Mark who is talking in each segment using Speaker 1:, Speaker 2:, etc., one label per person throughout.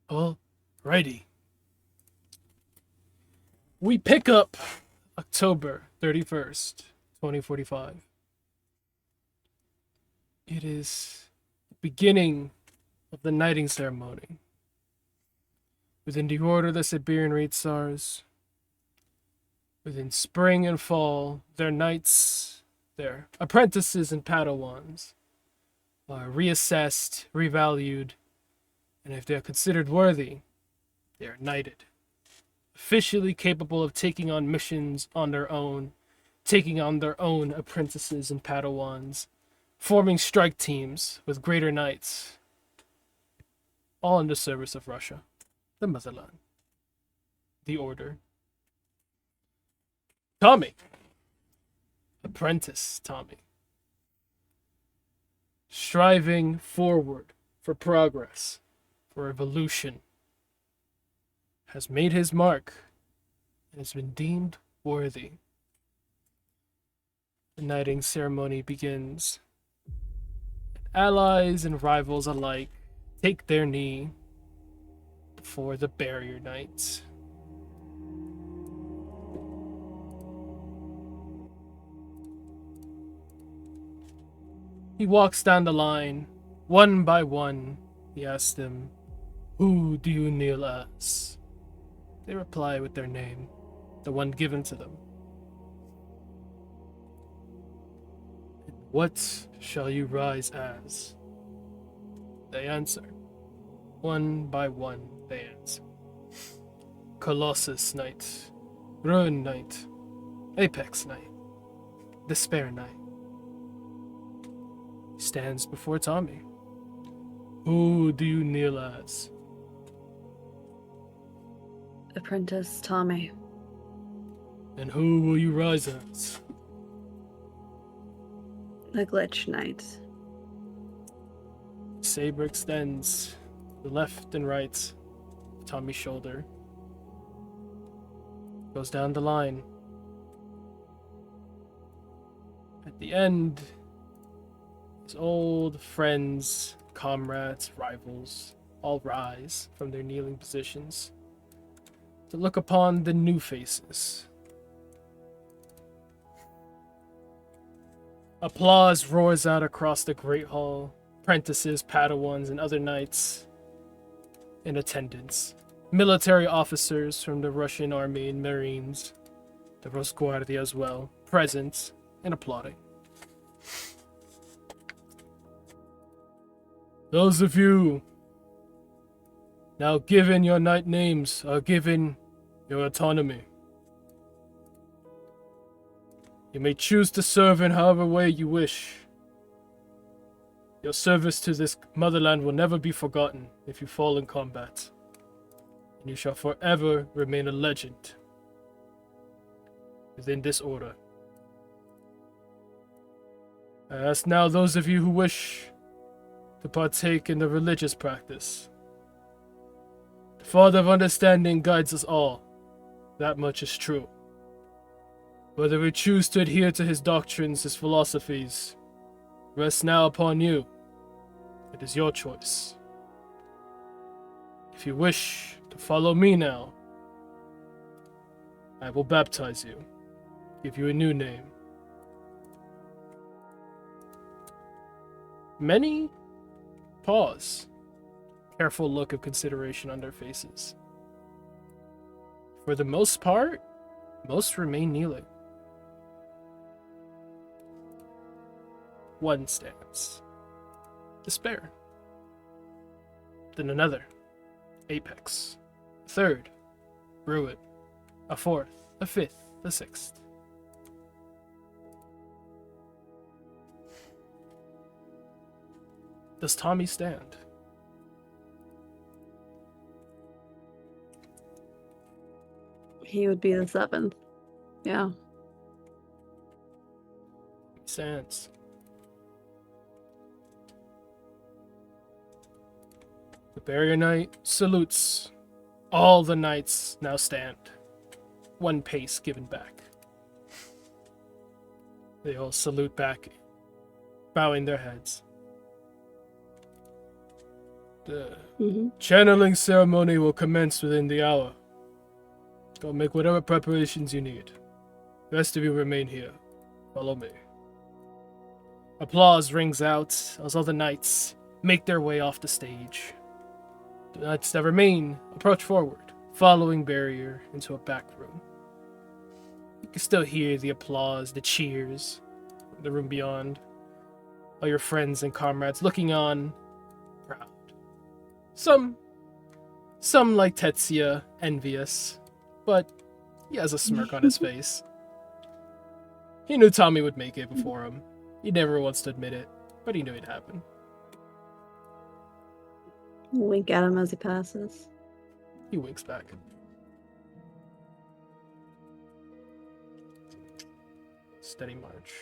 Speaker 1: Alrighty. We pick up October 31st, 2045. It is the beginning of the knighting ceremony. Within the Order of the Siberian Reed Stars, within spring and fall, their knights, their apprentices and padawans, are reassessed, revalued, and if they are considered worthy, they are knighted. Officially capable of taking on missions on their own, taking on their own apprentices and padawans, forming strike teams with greater knights, all in the service of Russia, the motherland, the order. Tommy, apprentice Tommy, striving forward for progress, for evolution, has made his mark and has been deemed worthy. The knighting ceremony begins. Allies and rivals alike take their knee before the barrier knights. He walks down the line, one by one. He asks them, "Who do you kneel as?" They reply with their name, the one given to them. "What shall you rise as?" They answer. One by one they answer. Colossus Knight, Ruin Knight, Apex Knight, Despair Knight. He stands before Tommy. "Who do you kneel as?"
Speaker 2: Apprentice Tommy.
Speaker 1: "And who will you rise as?"
Speaker 2: The Glitch Knight.
Speaker 1: Saber extends to the left and right of Tommy's shoulder. Goes down the line. At the end, his old friends, comrades, rivals all rise from their kneeling positions to look upon the new faces. Applause roars out across the Great Hall. Apprentices, Padawans, and other knights in attendance. Military officers from the Russian Army and Marines, the Rosguardia as well, present and applauding. Those of you now given your knight names are given your autonomy. You may choose to serve in however way you wish. Your service to this motherland will never be forgotten if you fall in combat, and you shall forever remain a legend within this order. I ask now those of you who wish to partake in the religious practice. The Father of Understanding guides us all. That much is true. Whether we choose to adhere to his doctrines, his philosophies, rests now upon you. It is your choice. If you wish to follow me now, I will baptize you, give you a new name. Many pause, careful look of consideration on their faces. For the most part, most remain kneeling. One stands. Despair. Then another. Apex. A third. Ruin. A fourth. A fifth. A sixth. Does Tommy stand?
Speaker 2: He would be the seventh. Yeah.
Speaker 1: He stands. The barrier knight salutes. All the knights now stand. One pace given back. They all salute back, bowing their heads. The
Speaker 2: Mm-hmm.
Speaker 1: channeling ceremony will commence within the hour. Go make whatever preparations you need. The rest of you remain here. Follow me. Applause rings out as all the knights make their way off the stage. The knights that remain approach forward, following Barrier into a back room. You can still hear the applause, the cheers, from the room beyond. All your friends and comrades looking on, proud. Some like Tetsuya, envious, but he has a smirk on his face. He knew Tommy would make it before him. He never wants to admit it, but he knew it'd happen.
Speaker 2: Wink at him as he passes.
Speaker 1: He winks back. Steady march.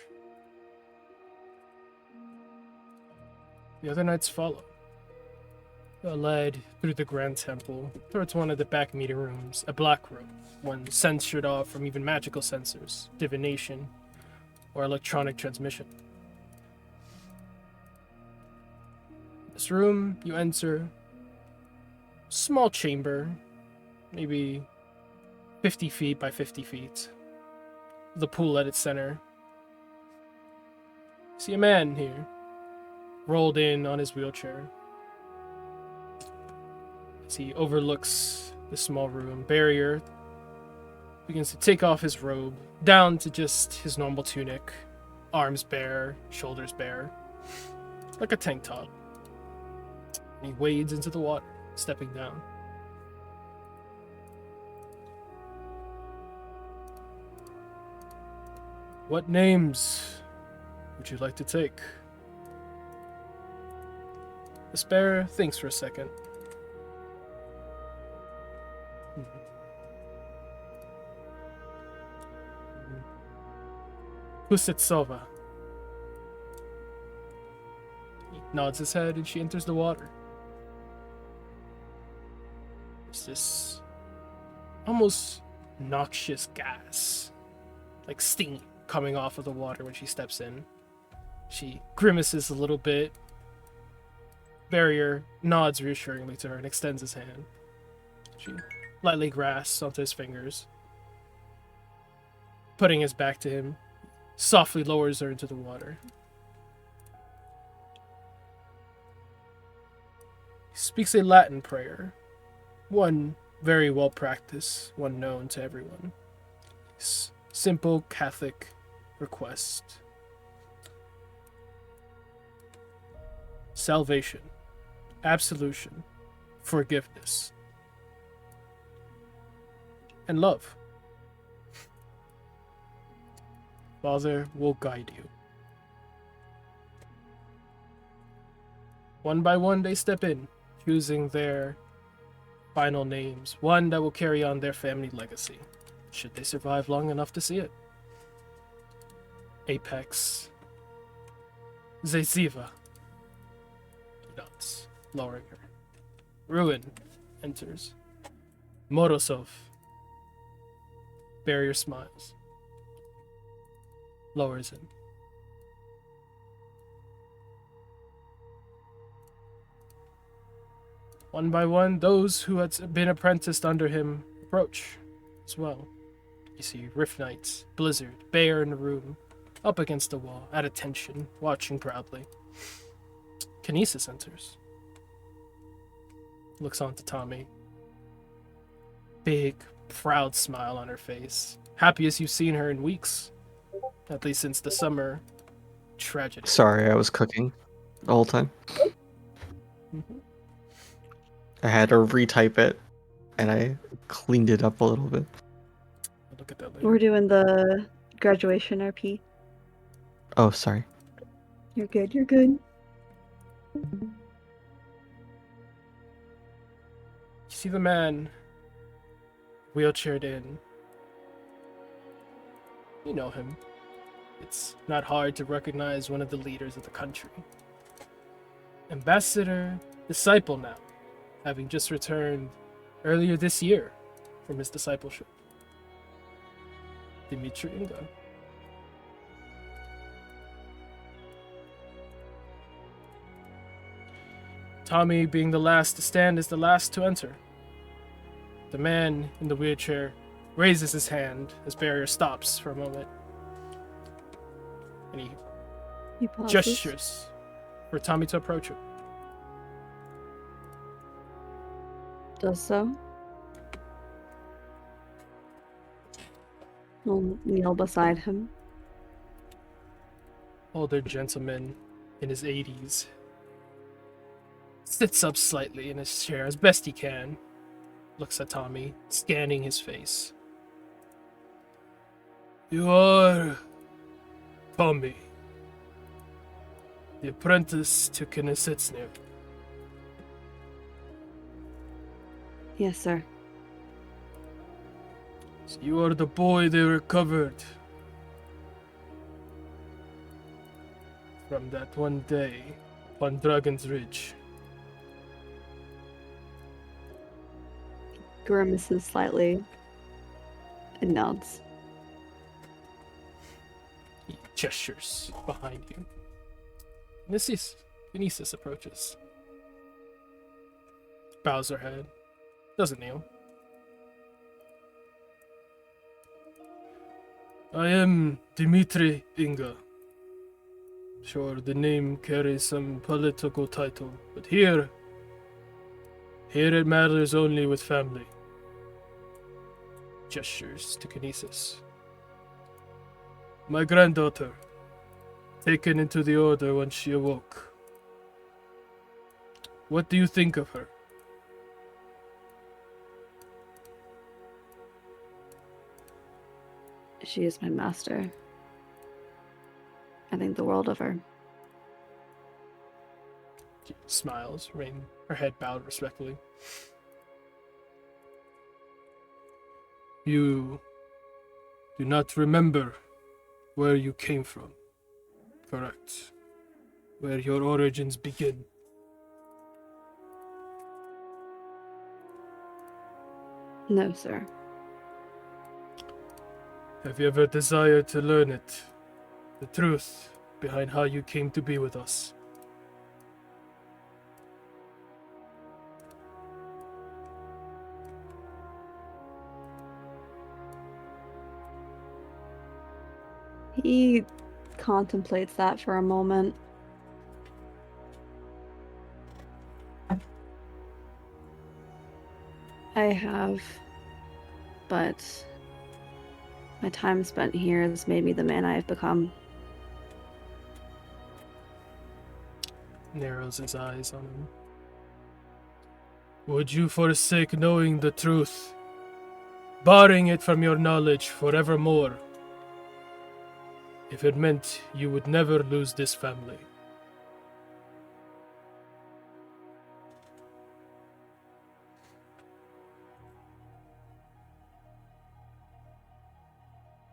Speaker 1: The other knights follow. They are led through the grand temple towards one of the back meeting rooms, a black room, one censored off from even magical sensors, divination, or electronic transmission. This room, you enter small chamber, maybe 50 feet by 50 feet. The pool at its center. See a man here, rolled in on his wheelchair. As he overlooks the small room, Barrier begins to take off his robe, down to just his normal tunic, arms bare, shoulders bare, like a tank top. And he wades into the water, stepping down. What names would you like to take? The Sparrow thinks for a second. Kusetsova. He nods his head and she enters the water. There's this almost noxious gas, like steam, coming off of the water when she steps in. She grimaces a little bit. Barrier nods reassuringly to her and extends his hand. She lightly grasps onto his fingers. Putting his back to him, softly lowers her into the water. He speaks a Latin prayer, one very well practiced, one known to everyone. His simple Catholic request. Salvation, absolution, forgiveness, and love. Father will guide you. One by one, they step in, choosing their final names, one that will carry on their family legacy, should they survive long enough to see it. Apex. Zeziva. Nods, lowering her. Ruin enters. Morozov. Barrier smiles. Lowers him. One by one, those who had been apprenticed under him approach as well. You see Rift Knight, Blizzard, Bear in the room, up against the wall, at attention, watching proudly. Kinesis enters. Looks on to Tommy. Big, proud smile on her face. Happiest you've seen her in weeks. At least since the summer tragedy.
Speaker 3: Sorry, I was cooking the whole time.
Speaker 1: Mhm.
Speaker 3: I had to retype it, and I cleaned it up a little bit.
Speaker 1: I'll look at that later.
Speaker 2: We're doing the graduation RP.
Speaker 3: Oh, sorry.
Speaker 2: You're good, you're good.
Speaker 1: You see the man wheelchaired in. You know him. It's not hard to recognize one of the leaders of the country. Ambassador Disciple now, having just returned earlier this year from his discipleship. Dimitri Inga. Tommy, being the last to stand, is the last to enter. The man in the wheelchair raises his hand as barrier stops for a moment. And
Speaker 2: He pauses.
Speaker 1: gestures for Tommy to approach him.
Speaker 2: Does so. He'll kneel beside him.
Speaker 1: Older gentleman in his 80s sits up slightly in his chair as best he can. Looks at Tommy, scanning his face. You are Tommy, the apprentice to Kinesitsnir.
Speaker 2: Yes, sir.
Speaker 1: So you are the boy they recovered from that one day on Dragon's Ridge.
Speaker 2: Grimaces slightly and nods.
Speaker 1: He gestures behind you. Kinesis approaches. Bows her head. Doesn't kneel. I am Dmitri Inga. Sure, the name carries some political title, but here it matters only with family. Gestures to Kinesis. My granddaughter, taken into the order when she awoke. What do you think of her?
Speaker 2: She is my master. I think the world of her.
Speaker 1: She smiles, her head bowed respectfully. You do not remember where you came from, correct? Where your origins begin.
Speaker 2: No, sir.
Speaker 1: Have you ever desired to learn it? The truth behind how you came to be with us?
Speaker 2: He contemplates that for a moment. I have, but my time spent here has made me the man I have become.
Speaker 1: Narrows his eyes on him. Would you forsake knowing the truth, barring it from your knowledge forevermore, if it meant you would never lose this family?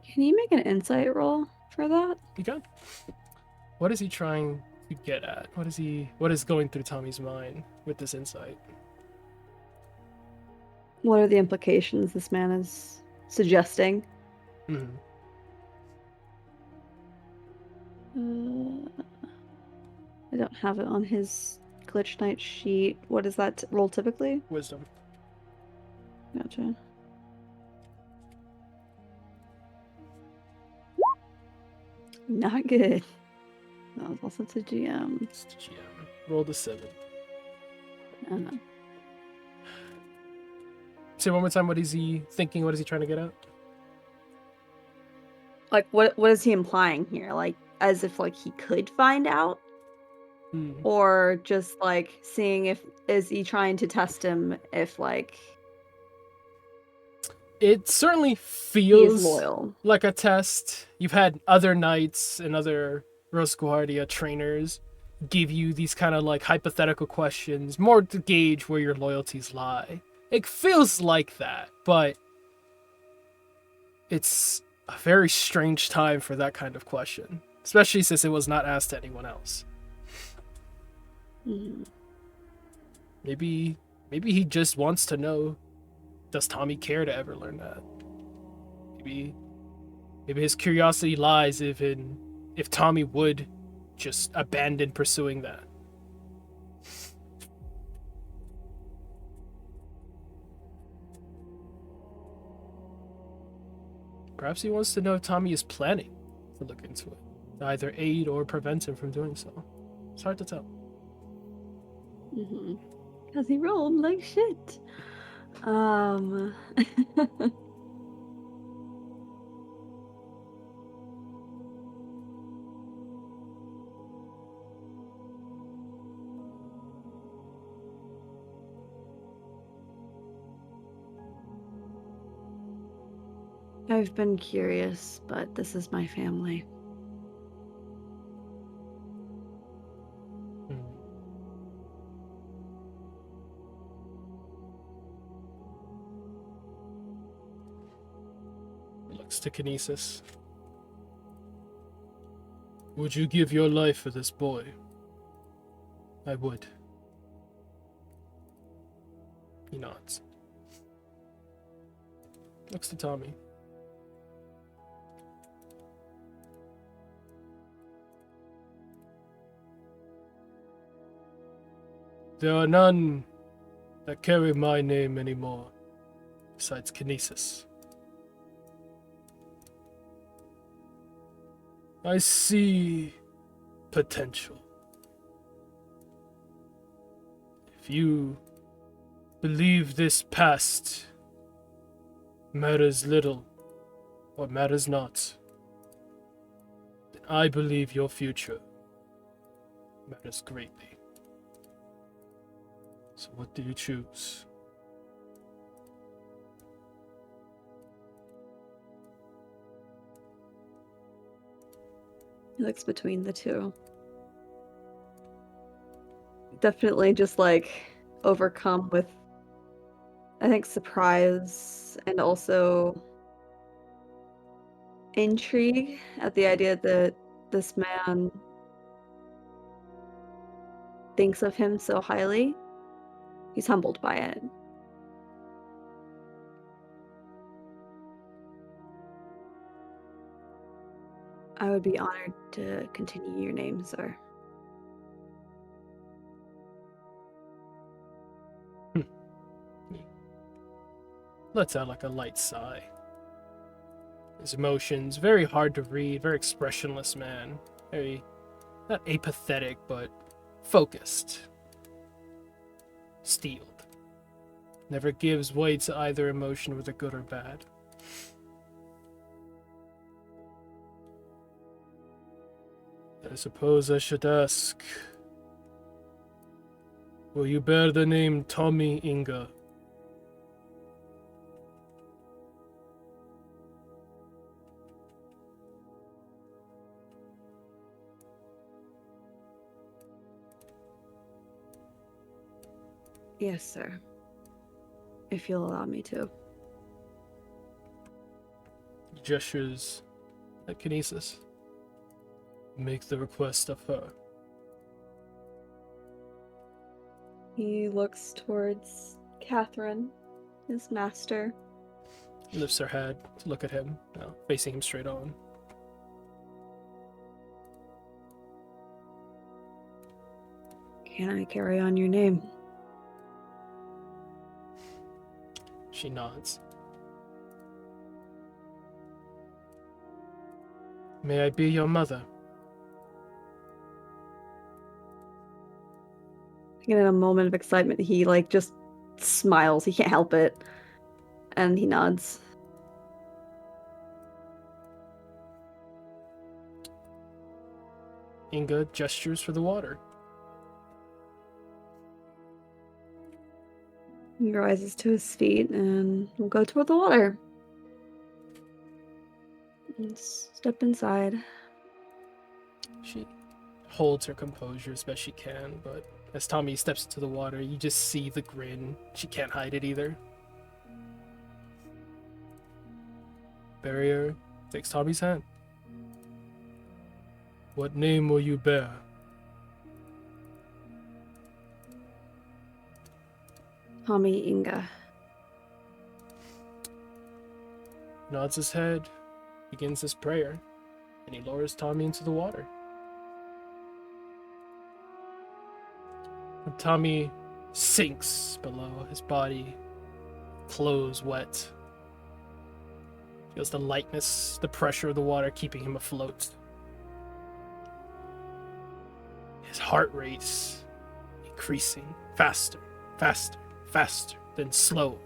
Speaker 2: Can you make an insight roll for that?
Speaker 1: You got? What is he trying to get at? What is going through Tommy's mind with this insight?
Speaker 2: What are the implications this man is suggesting?
Speaker 1: Hmm.
Speaker 2: I don't have it on his glitch night sheet. What is that roll typically?
Speaker 1: Wisdom.
Speaker 2: Gotcha. Not good. That was also to GM.
Speaker 1: It's the GM. Roll the 7.
Speaker 2: Uh,
Speaker 1: Say one more time. What is he thinking? What is he trying to get at?
Speaker 2: like what is he implying here? Like as if like he could find out?
Speaker 1: Hmm.
Speaker 2: Or just like seeing if is he trying to test him if like
Speaker 1: It certainly
Speaker 2: he
Speaker 1: feels
Speaker 2: is loyal.
Speaker 1: like a test. You've had other knights and other Rosguardia trainers give you these kind of like hypothetical questions, more to gauge where your loyalties lie. It feels like that, but it's a very strange time for that kind of question, especially since it was not asked to anyone else.
Speaker 2: Mhm.
Speaker 1: Maybe he just wants to know, does Tommy care to ever learn that? Maybe his curiosity lies if Tommy would just abandon pursuing that. Perhaps he wants to know if Tommy is planning to look into it, to either aid or prevent him from doing so. It's hard to tell.
Speaker 2: Because he rolled like shit. I've been curious, but this is my family.
Speaker 1: Hmm. He looks to Kinesis. Would you give your life for this boy? I would. He nods. Looks to Tommy. There are none that carry my name anymore, besides Kinesis. I see potential. If you believe this past matters little or matters not, then I believe your future matters greatly. So what do you choose?
Speaker 2: He looks between the two. Definitely just like overcome with, I think, surprise and also intrigue at the idea that this man thinks of him so highly. He's humbled by it. I would be honored to continue your name, sir.
Speaker 1: Lets out like a light sigh. His emotions, very hard to read, very expressionless man. Very, not apathetic, but focused. Steeled. Never gives way to either emotion, whether good or bad. I suppose I should ask, will you bear the name Tommy Inga?
Speaker 2: Yes, sir. If you'll allow me to.
Speaker 1: He gestures at Kinesis. Make the request of her.
Speaker 2: He looks towards Catherine, his master.
Speaker 1: Lifts her head to look at him, now facing him straight on.
Speaker 2: Can I carry on your name?
Speaker 1: She nods. May I be your mother?
Speaker 2: In a moment of excitement, he like just smiles. He can't help it. And he nods.
Speaker 1: Inga gestures for the water.
Speaker 2: He rises to his feet and will go toward the water. And step inside.
Speaker 1: She holds her composure as best she can, but as Tommy steps into the water, you just see the grin. She can't hide it either. Barrier takes Tommy's hand. What name will you bear?
Speaker 2: Tommy Inga.
Speaker 1: Nods his head, begins his prayer, and he lowers Tommy into the water. When Tommy sinks below, his body, clothes wet, Feels the lightness, the pressure of the water keeping him afloat. His heart rate's increasing faster, faster, faster, then slow.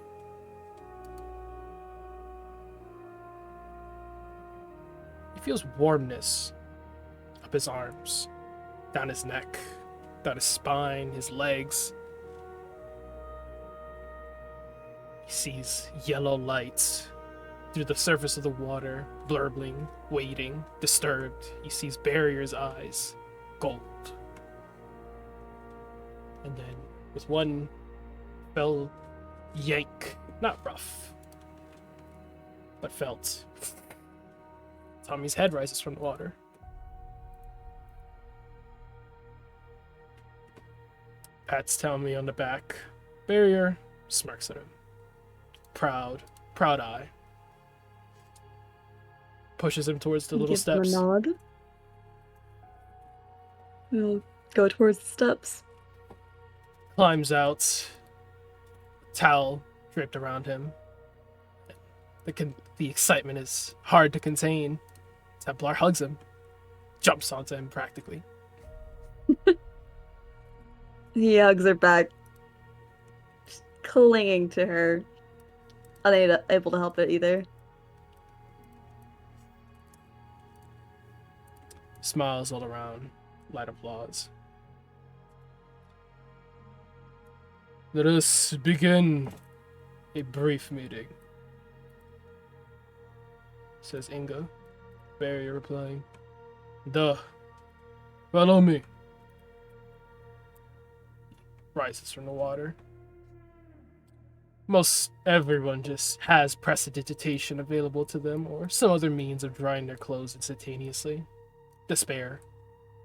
Speaker 1: He feels warmness up his arms, down his neck, down his spine, his legs. He sees yellow lights through the surface of the water, blurbling, waiting, disturbed. He sees Barrier's eyes, gold. And then, with one fell yank, not rough, but felt, Tommy's head rises from the water. Pats Tommy on the back. Barrier smirks at him. Proud eye. Pushes him towards the little
Speaker 2: Gives him
Speaker 1: steps.
Speaker 2: a nod. We'll go towards the steps.
Speaker 1: Climbs out. Towel draped around him. The excitement is hard to contain. Templar hugs him. Jumps onto him practically.
Speaker 2: He hugs her back, just clinging to her, unable to help it either.
Speaker 1: Smiles all around. Light applause. Let us begin a brief meeting, says Inga. Barrier replying, Duh. Follow me. Rises from the water. Most everyone just has prestidigitation available to them, or some other means of drying their clothes instantaneously. Despair,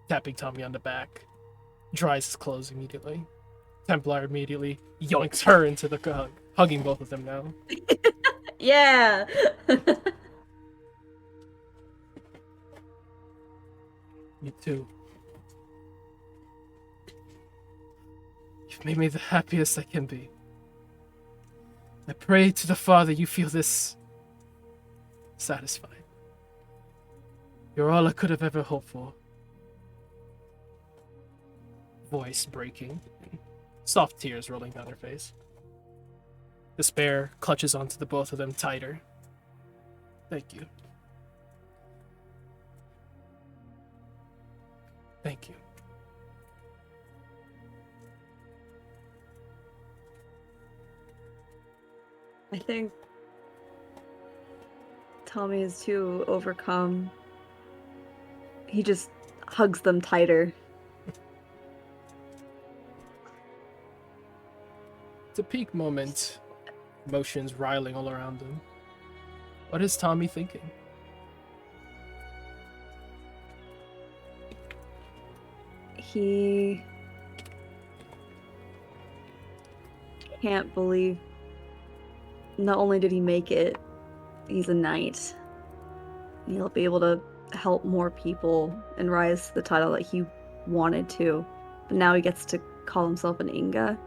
Speaker 1: tapping Tommy on the back, dries his clothes immediately. Templar immediately yoinks her into the hug, hugging both of them now.
Speaker 2: Yeah!
Speaker 1: Me too. You've made me the happiest I can be. I pray to the Father you feel this satisfied. You're all I could have ever hoped for. Voice breaking, soft tears rolling down her face. Despair clutches onto the both of them tighter. Thank you. Thank you.
Speaker 2: I think Tommy is too overcome. He just hugs them tighter.
Speaker 1: It's a peak moment. Emotions riling all around him. What is Tommy thinking?
Speaker 2: He can't believe not only did he make it, he's a knight. He'll be able to help more people and rise to the title that he wanted to. But now he gets to call himself an Inga.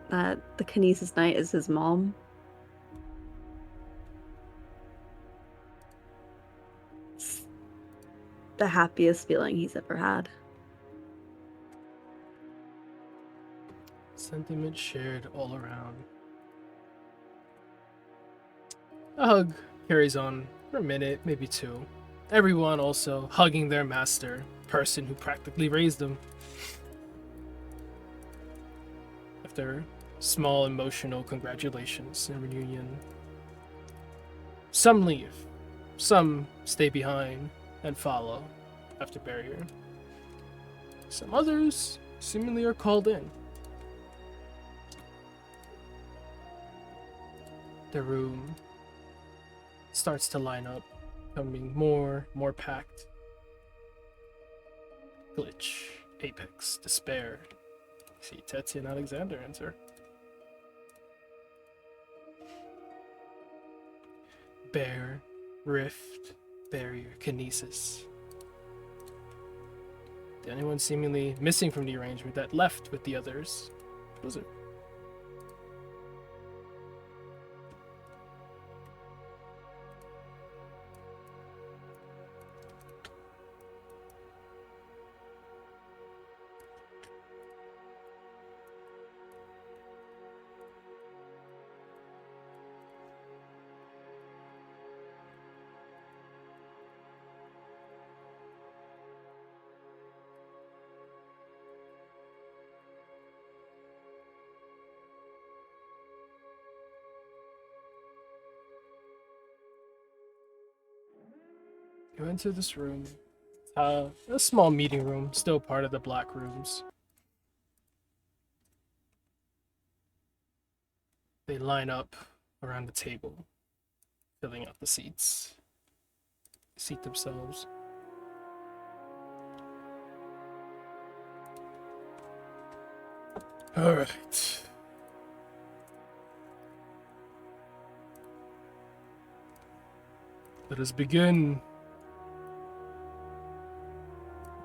Speaker 2: That the Kinesis Knight is his mom. It's the happiest feeling he's ever had.
Speaker 1: Sentiment shared all around. The hug carries on for a minute, maybe two. Everyone also hugging their master, person who practically raised them. After small emotional congratulations and reunion, some leave, some stay behind and follow after barrier. Some others seemingly are called in. The room starts to line up, becoming more packed. Glitch, Apex, Despair. See Tetsi and Alexander enter. Bear, Rift, Barrier, Kinesis. The only one seemingly missing from the arrangement that left with the others was it? You enter this room. A small meeting room, still part of the Black Rooms. They line up around the table, filling out the seats. Seat themselves. All right. Let us begin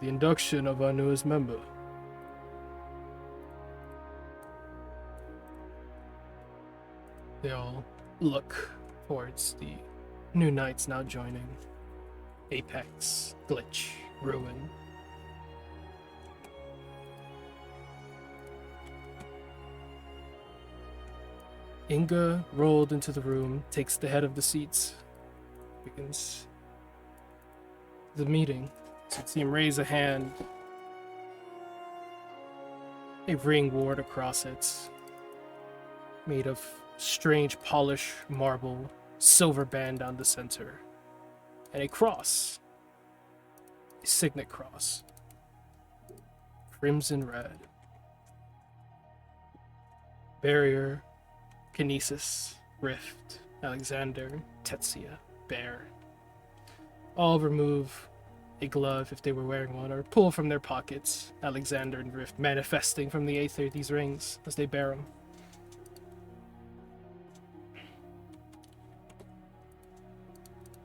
Speaker 1: the induction of our newest member. They all look towards the new knights now joining. Apex, Glitch, Ruin. Inga rolled into the room, takes the head of the seats, begins the meeting. So you see him raise a hand, a ring ward across it, made of strange polished marble, silver band down the center, and a cross, a signet cross, crimson red. Barrier, Kinesis, Rift, Alexander, Tetsia, Bear. All remove a glove if they were wearing one, or pull from their pockets. Alexander and Rift manifesting from the aether these rings as they bear them.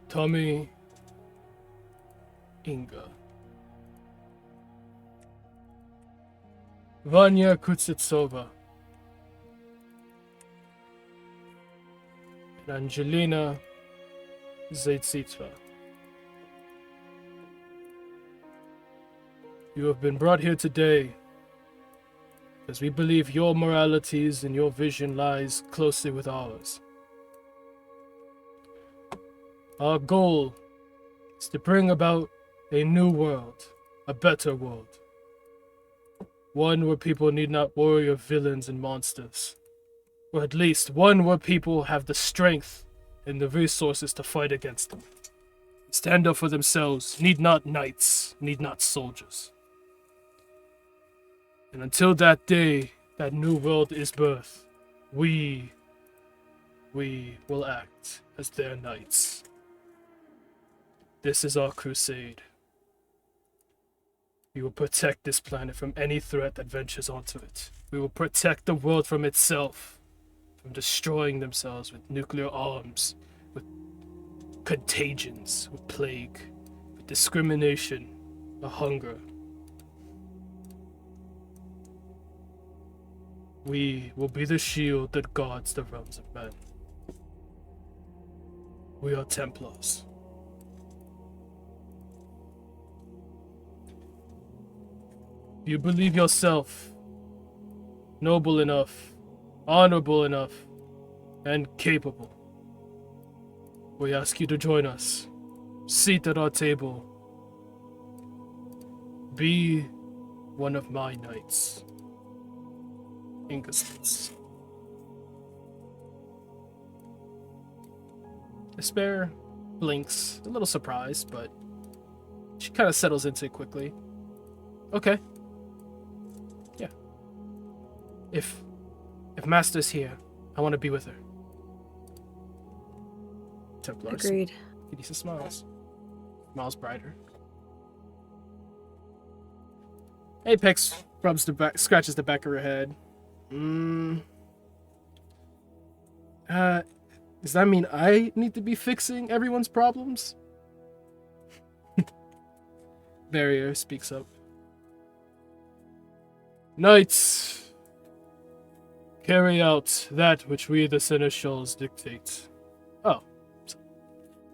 Speaker 1: Tommy, Inga. Vanya Kuznetsova. And Angelina Zaitsitva. You have been brought here today because we believe your moralities and your vision lies closely with ours. Our goal is to bring about a new world, a better world. One where people need not worry of villains and monsters. Or at least one where people have the strength and the resources to fight against them. Stand up for themselves, need not knights, need not soldiers. And until that day, that new world is birthed, we will act as their knights. This is our crusade. We will protect this planet from any threat that ventures onto it. We will protect the world from itself, from destroying themselves with nuclear arms, with contagions, with plague, with discrimination, with hunger. We will be the shield that guards the realms of men. We are Templars. You believe yourself noble enough, honorable enough, and capable. We ask you to join us. Seat at our table. Be one of my knights. Inga says. Despair blinks, a little surprised, but she kind of settles into it quickly. Okay. Yeah. If Master's here, I want to be with her. Templars.
Speaker 2: Agreed.
Speaker 1: Kinesis smiles. Smiles brighter. Apex rubs the back, scratches the back of her head. Does that mean I need to be fixing everyone's problems? Barrier speaks up. Knights, carry out that which we the Seneschals dictate. Oh.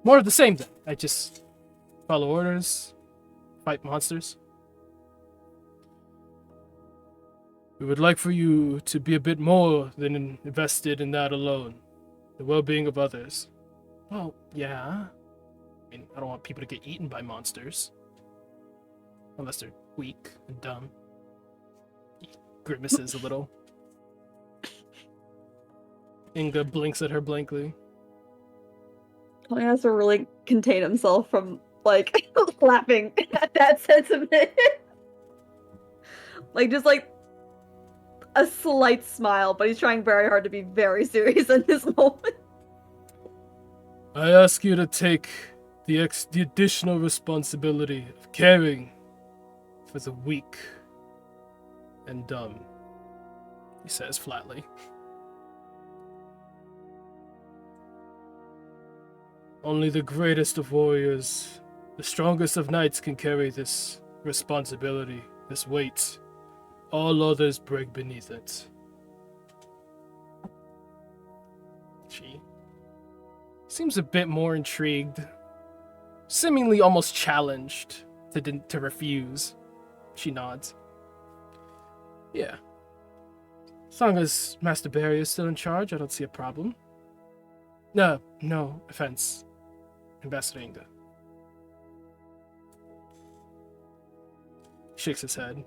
Speaker 1: More of the same then. I just follow orders, fight monsters. We would like for you to be a bit more than invested in that alone. The well-being of others. Well, yeah. I mean, I don't want people to get eaten by monsters. Unless they're weak and dumb. He grimaces a little. Inga blinks at her blankly.
Speaker 2: He has to really contain himself from like laughing at that sentiment. Like just like a slight smile, but he's trying very hard to be very serious in this moment.
Speaker 1: I ask you to take the additional responsibility of caring for the weak and dumb, he says flatly. Only the greatest of warriors, the strongest of knights can carry this responsibility, this weight. All others break beneath it. She seems a bit more intrigued, seemingly almost challenged to refuse. She nods. Yeah. As long as Master Barry is still in charge, I don't see a problem. No offense, Ambassador Inga. Shakes his head.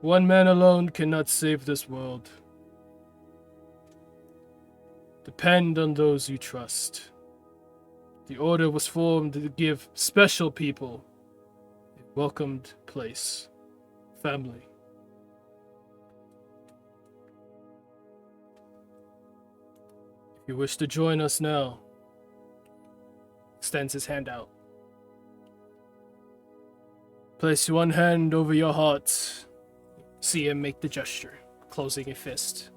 Speaker 1: One man alone cannot save this world. Depend on those you trust. The Order was formed to give special people a welcomed place, family. If you wish to join us now, extends his hand out. Place one hand over your heart. See him make the gesture, closing a fist.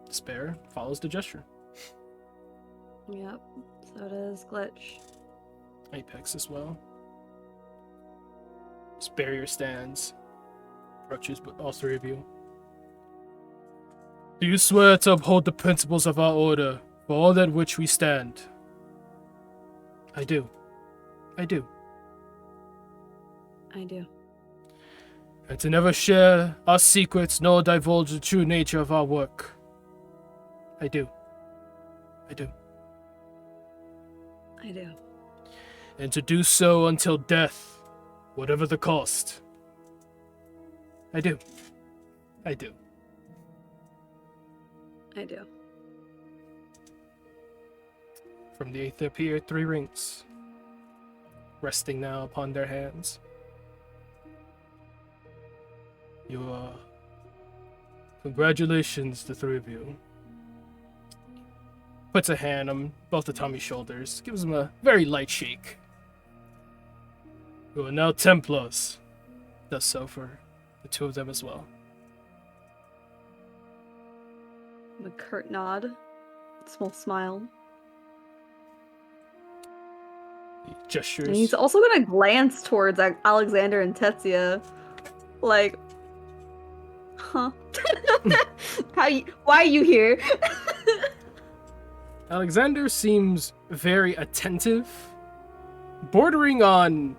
Speaker 1: Despair follows the gesture.
Speaker 2: Yep, so does Glitch.
Speaker 1: Apex as well. This barrier stands, approaches all three of you. Do you swear to uphold the principles of our order for all that which we stand? I do. I do.
Speaker 2: I do.
Speaker 1: And to never share our secrets nor divulge the true nature of our work. I do. I do.
Speaker 2: I do.
Speaker 1: And to do so until death, whatever the cost. I do. I do.
Speaker 2: I do.
Speaker 1: From the eighth appear 3 rings, resting now upon their hands. Congratulations, the 3 of you. Puts a hand on both of Tommy's shoulders, gives him a very light shake. You are now Templars. Does so for the 2 of them as well.
Speaker 2: A curt nod, small smile.
Speaker 1: He gestures.
Speaker 2: And he's also gonna glance towards Alexander and Tetsuya, like, huh? Why are you here?
Speaker 1: Alexander seems very attentive, bordering on,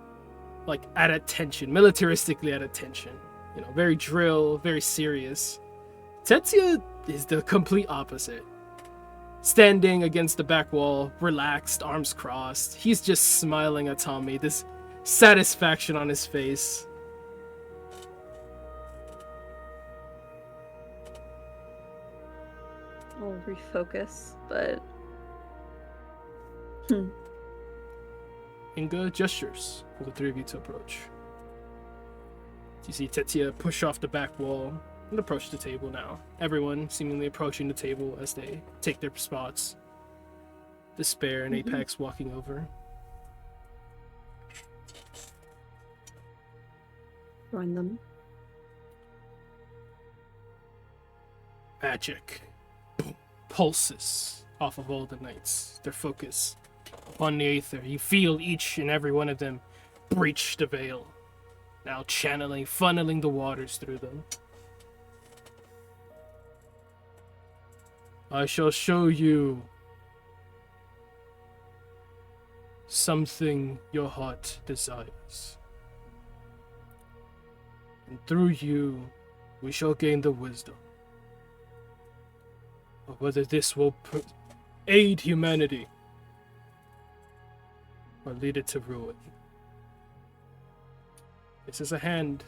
Speaker 1: like, at attention, militaristically at attention. You know, very drill, very serious. Tetsuya is the complete opposite. Standing against the back wall, relaxed, arms crossed. He's just smiling at Tommy, this satisfaction on his face.
Speaker 2: I'll refocus, but...
Speaker 1: Inga gestures for the 3 of you to approach. You see Tetsuya push off the back wall and approach the table now. Everyone seemingly approaching the table as they take their spots. Despair and Apex walking over.
Speaker 2: Join them.
Speaker 1: Magic pulses off of all the knights. Their focus upon the Aether. You feel each and every one of them breach the veil. Now channeling, funneling the waters through them. I shall show you something your heart desires. And through you, we shall gain the wisdom of whether this will aid humanity or lead it to ruin. This is a hand.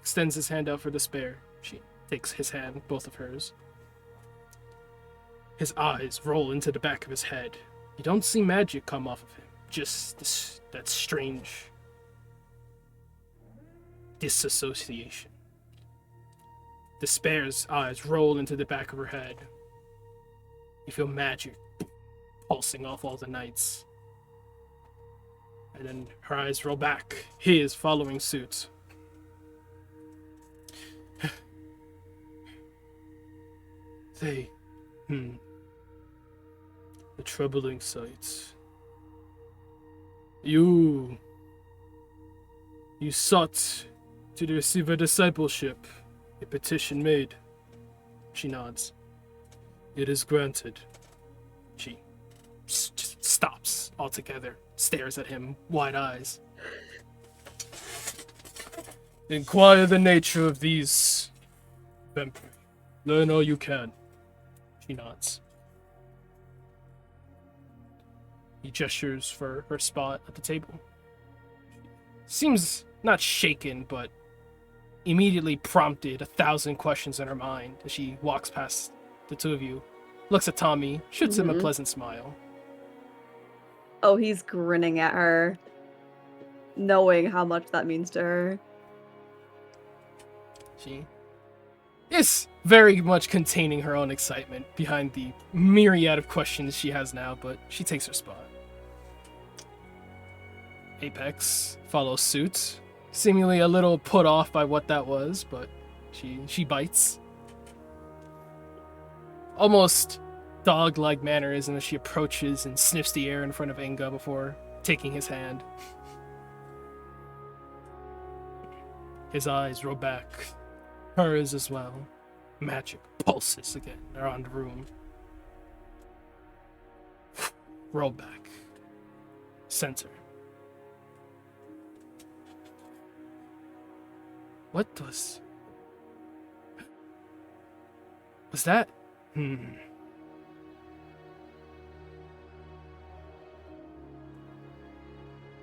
Speaker 1: Extends his hand out for Despair. She takes his hand, both of hers. His eyes roll into the back of his head. You don't see magic come off of him. Just that strange disassociation. Despair's eyes roll into the back of her head. You feel magic pulsing off all the knights. And then her eyes roll back. He is following suit. They, the troubling sights. You sought to receive a discipleship, a petition made. She nods. It is granted. She just stops altogether, stares at him, wide eyes. Inquire the nature of these vampires. Learn all you can. She nods. He gestures for her spot at the table. Seems not shaken, but immediately prompted 1,000 questions in her mind as she walks past the two of you. Looks at Tommy, shoots him a pleasant smile.
Speaker 2: Oh, he's grinning at her, knowing how much that means to her.
Speaker 1: She is very much containing her own excitement behind the myriad of questions she has now, but she takes her spot. Apex follows suit, seemingly a little put off by what that was, but she bites. Almost dog-like mannerism as she approaches and sniffs the air in front of Inga before taking his hand. His eyes roll back. Hers as well. Magic pulses again around the room. Roll back. Center. What was that?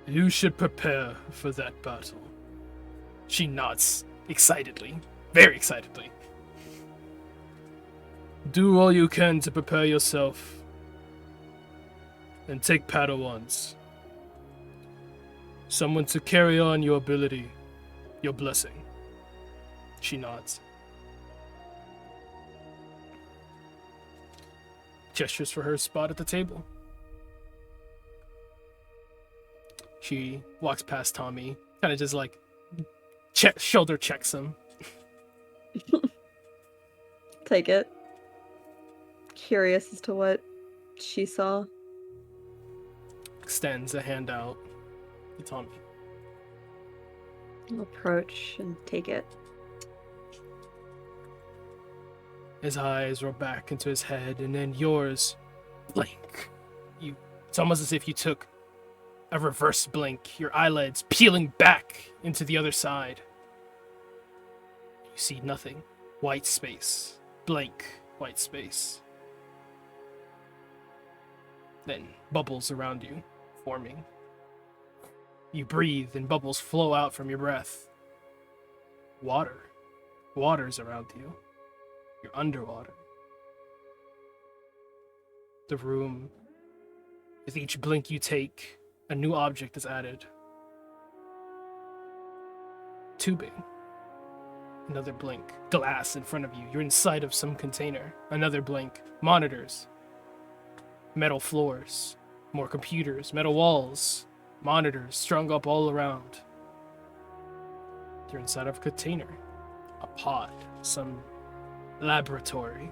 Speaker 1: You should prepare for that battle. She nods excitedly, very excitedly. Do all you can to prepare yourself, and take Padawans. Someone to carry on your ability, your blessing. She nods. Gestures for her spot at the table. She walks past Tommy, kind of just like shoulder checks him.
Speaker 2: Take it. Curious as to what she saw.
Speaker 1: Extends a hand out to Tommy.
Speaker 2: I'll approach and take it.
Speaker 1: His eyes roll back into his head, and then yours blink. It's almost as if you took a reverse blink, your eyelids peeling back into the other side. You see nothing. White space. Blank white space. Then bubbles around you, forming. You breathe, and bubbles flow out from your breath. Water. Water's around you. You're underwater. The room, with each blink you take, a new object is added. Tubing. Another blink. Glass in front of you. You're inside of some container. Another blink. Monitors. Metal floors. More computers. Metal walls. Monitors strung up all around. You're inside of a container. A pod. Some laboratory.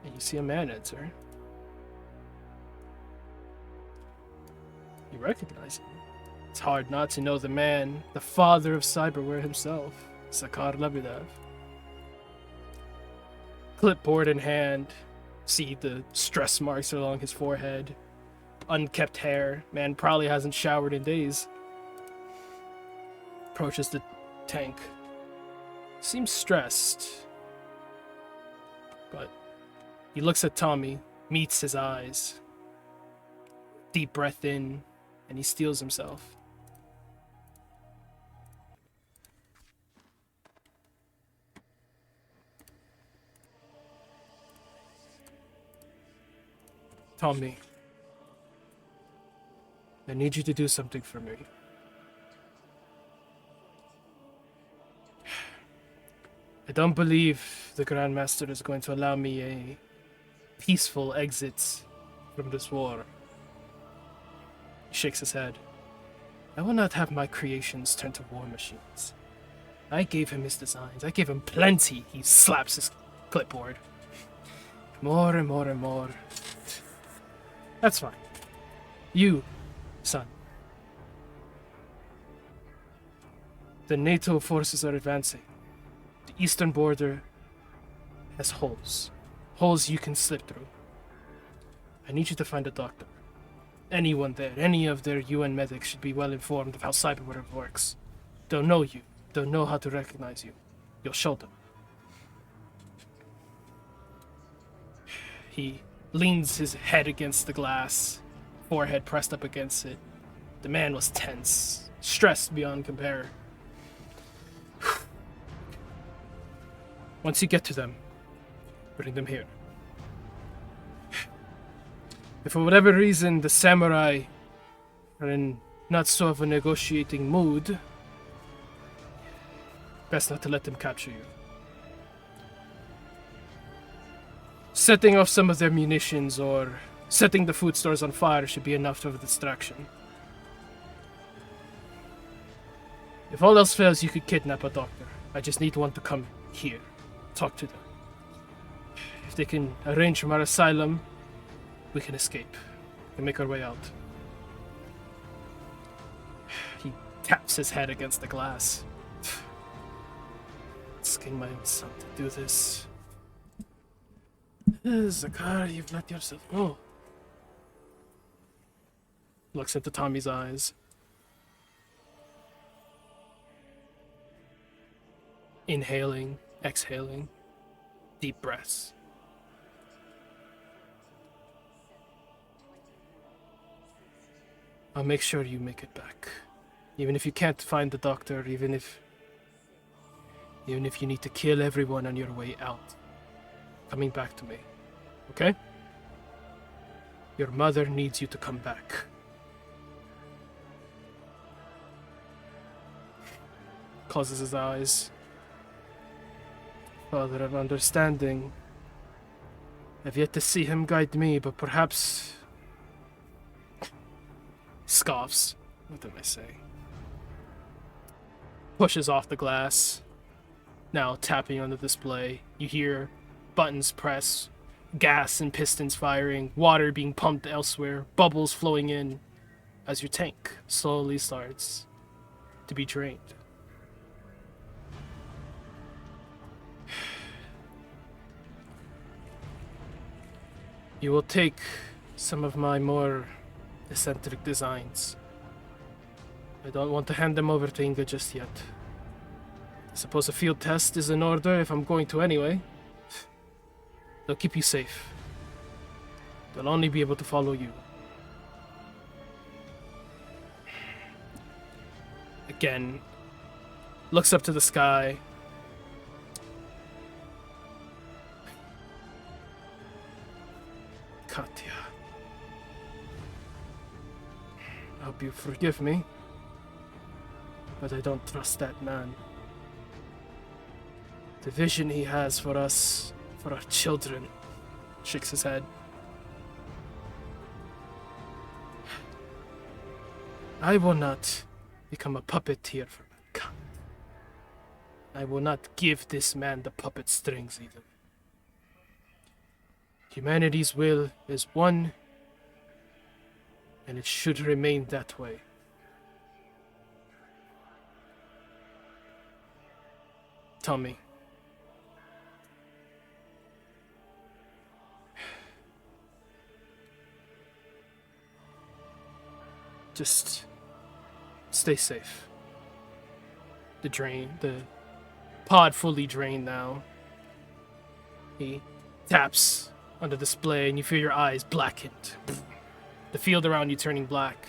Speaker 1: And you see a man enter. You recognize him. It's hard not to know the man, the father of cyberware himself, Sakar Lebedev. Clipboard in hand, see the stress marks along his forehead. Unkept hair, man probably hasn't showered in days. Approaches the tank. Seems stressed. But he looks at Tommy, meets his eyes. Deep breath in, and he steels himself. Tommy, I need you to do something for me. I don't believe the Grandmaster is going to allow me a peaceful exit from this war. He shakes his head. I will not have my creations turn to war machines. I gave him his designs. I gave him plenty. He slaps his clipboard. More and more and more. That's fine. You, son. The NATO forces are advancing. The eastern border has holes. Holes you can slip through. I need you to find a doctor. Anyone there, any of their UN medics should be well informed of how cyberware works. They'll know you. They'll know how to recognize you. You'll show them. He leans his head against the glass, forehead pressed up against it. The man was tense, stressed beyond compare. Once you get to them, bring them here. If for whatever reason the samurai are in not so of a negotiating mood, best not to let them capture you. Setting off some of their munitions or setting the food stores on fire should be enough of a distraction. If all else fails, you could kidnap a doctor. I just need one to come here, talk to them. If they can arrange from our asylum, we can escape and make our way out. He taps his head against the glass. Asking my own son to do this. Zakar, you've let yourself go. Looks into Tommy's eyes. Inhaling, exhaling, deep breaths. I'll make sure you make it back. Even if you can't find the doctor, even if you need to kill everyone on your way out. Coming back to me. Okay? Your mother needs you to come back. Closes his eyes. Father of understanding. I've yet to see him guide me, but perhaps... Scoffs. What did I say? Pushes off the glass. Now tapping on the display. You hear buttons press, gas and pistons firing, water being pumped elsewhere, bubbles flowing in as your tank slowly starts to be drained. You will take some of my more eccentric designs. I don't want to hand them over to Inga just yet. I suppose a field test is in order if I'm going to anyway. They'll keep you safe. They'll only be able to follow you. Again, looks up to the sky. Katya. I hope you forgive me, but I don't trust that man. The vision he has for us, for our children, shakes his head. I will not become a puppeteer for that cunt. I will not give this man the puppet strings either. Humanity's will is one, and it should remain that way. Tommy. Just stay safe. The pod fully drained now. He taps on the display and you feel your eyes blackened. The field around you turning black.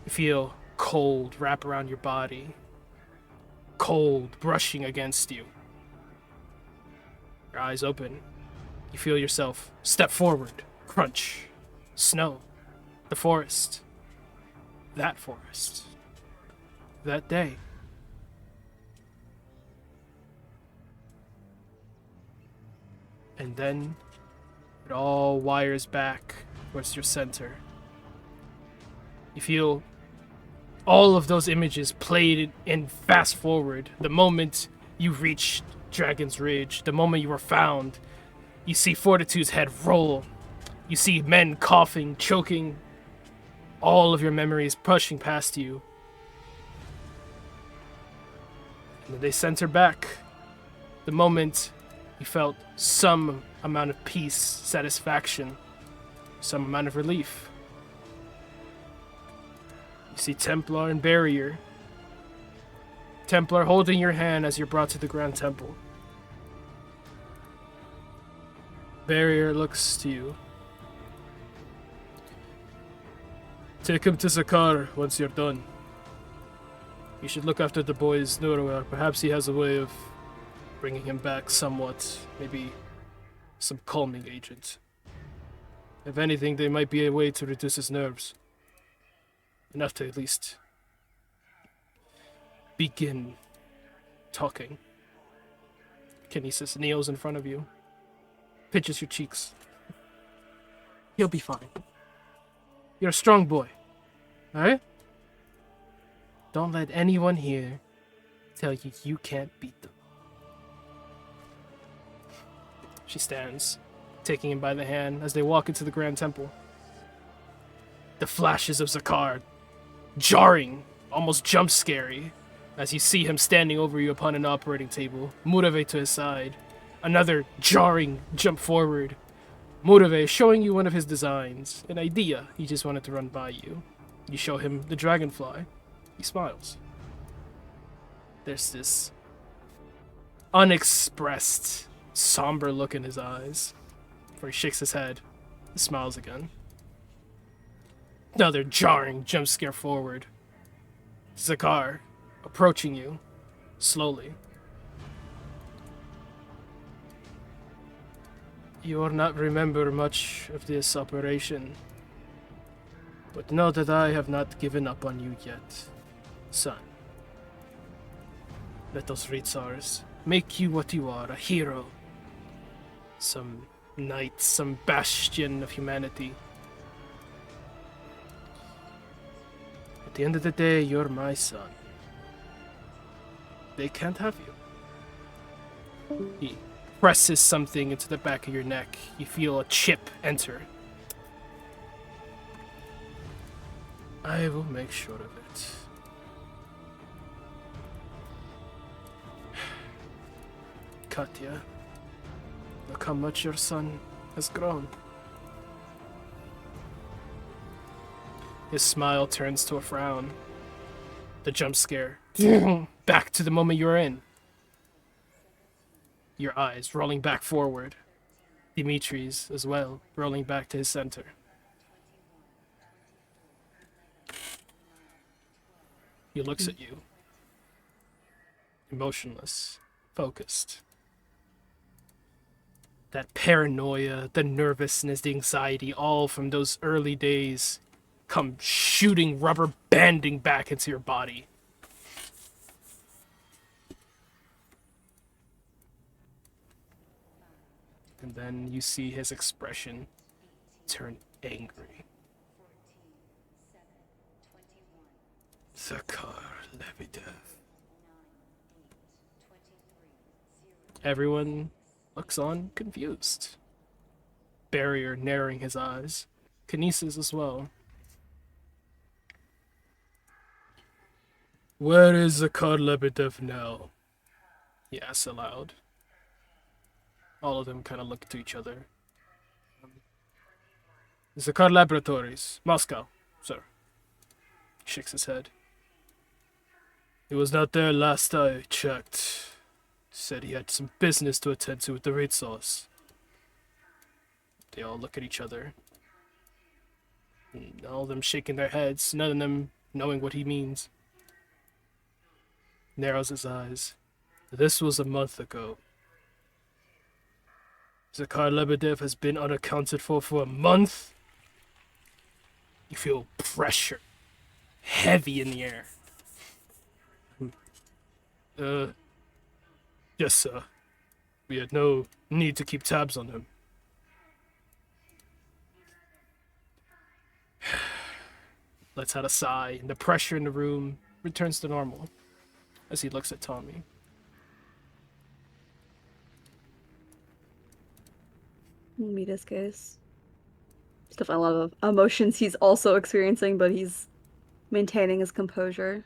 Speaker 1: You feel cold wrap around your body. Cold brushing against you. Your eyes open. You feel yourself step forward. Crunch. Snow. The forest. That forest. That day. And then it all wires back towards your center. You feel all of those images played in fast forward. The moment you reached Dragon's Ridge, the moment you were found, you see Fortitude's head roll. You see men coughing, choking, all of your memories pushing past you. And then they center back. The moment you felt some amount of peace, satisfaction, some amount of relief. You see Templar and Barrier. Templar holding your hand as you're brought to the Grand Temple. Barrier looks to you. Take him to Zakar once you're done. You should look after the boy's Nurwar. Perhaps he has a way of bringing him back somewhat. Maybe some calming agent. If anything, there might be a way to reduce his nerves. Enough to at least begin talking. Kinesis kneels in front of you. Pinches your cheeks. He'll be fine. You're a strong boy. Alright? Don't let anyone here tell you you can't beat them. She stands, taking him by the hand as they walk into the Grand Temple. The flashes of Zakar, jarring, almost jump-scary, as you see him standing over you upon an operating table, Murave to his side. Another jarring jump forward. Murave showing you one of his designs, an idea he just wanted to run by you. You show him the dragonfly. He smiles. There's this unexpressed, somber look in his eyes before he shakes his head and smiles again. Another jarring jump scare forward. Zakar approaching you slowly. You will not remember much of this operation, but know that I have not given up on you yet, son. Let those Ritsars make you what you are, a hero. Some knight, some bastion of humanity. At the end of the day, you're my son. They can't have you. He presses something into the back of your neck. You feel a chip enter. I will make sure of it. Katya, look how much your son has grown. His smile turns to a frown. The jump scare. Back to the moment you were in. Your eyes rolling back forward. Dimitri's as well, rolling back to his center. He looks at you. Emotionless. Focused. That paranoia, the nervousness, the anxiety, all from those early days come shooting, rubber banding back into your body. And then you see his expression turn angry. Zakar Lebedev. Everyone looks on confused. Barrier narrowing his eyes. Kinesis as well. Where is Zakar Lebedev now? He asks aloud. All of them kind of look to each other. Zakar Laboratories, Moscow, sir. He shakes his head. He was not there last I checked. Said he had some business to attend to with the Ritsars. They all look at each other. And all of them shaking their heads, none of them knowing what he means. Narrows his eyes. This was a month ago. Zakhar Lebedev has been unaccounted for a month. You feel pressure heavy in the air. Yes, sir. We had no need to keep tabs on him. Lets out a sigh, and the pressure in the room returns to normal as he looks at Tommy.
Speaker 2: Mita's case. There's definitely a lot of emotions he's also experiencing, but he's maintaining his composure.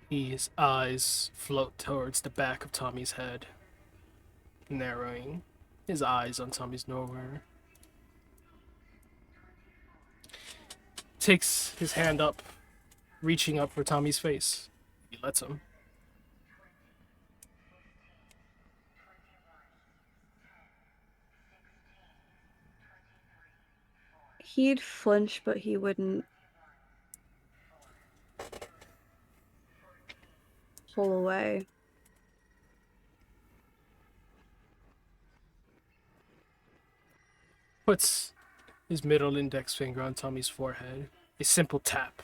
Speaker 1: His eyes float towards the back of Tommy's head, narrowing his eyes on Tommy's nowhere. Takes his hand up, reaching up for Tommy's face. He lets him.
Speaker 2: He'd flinch, but he wouldn't pull away.
Speaker 1: Puts his middle index finger on Tommy's forehead. A simple tap.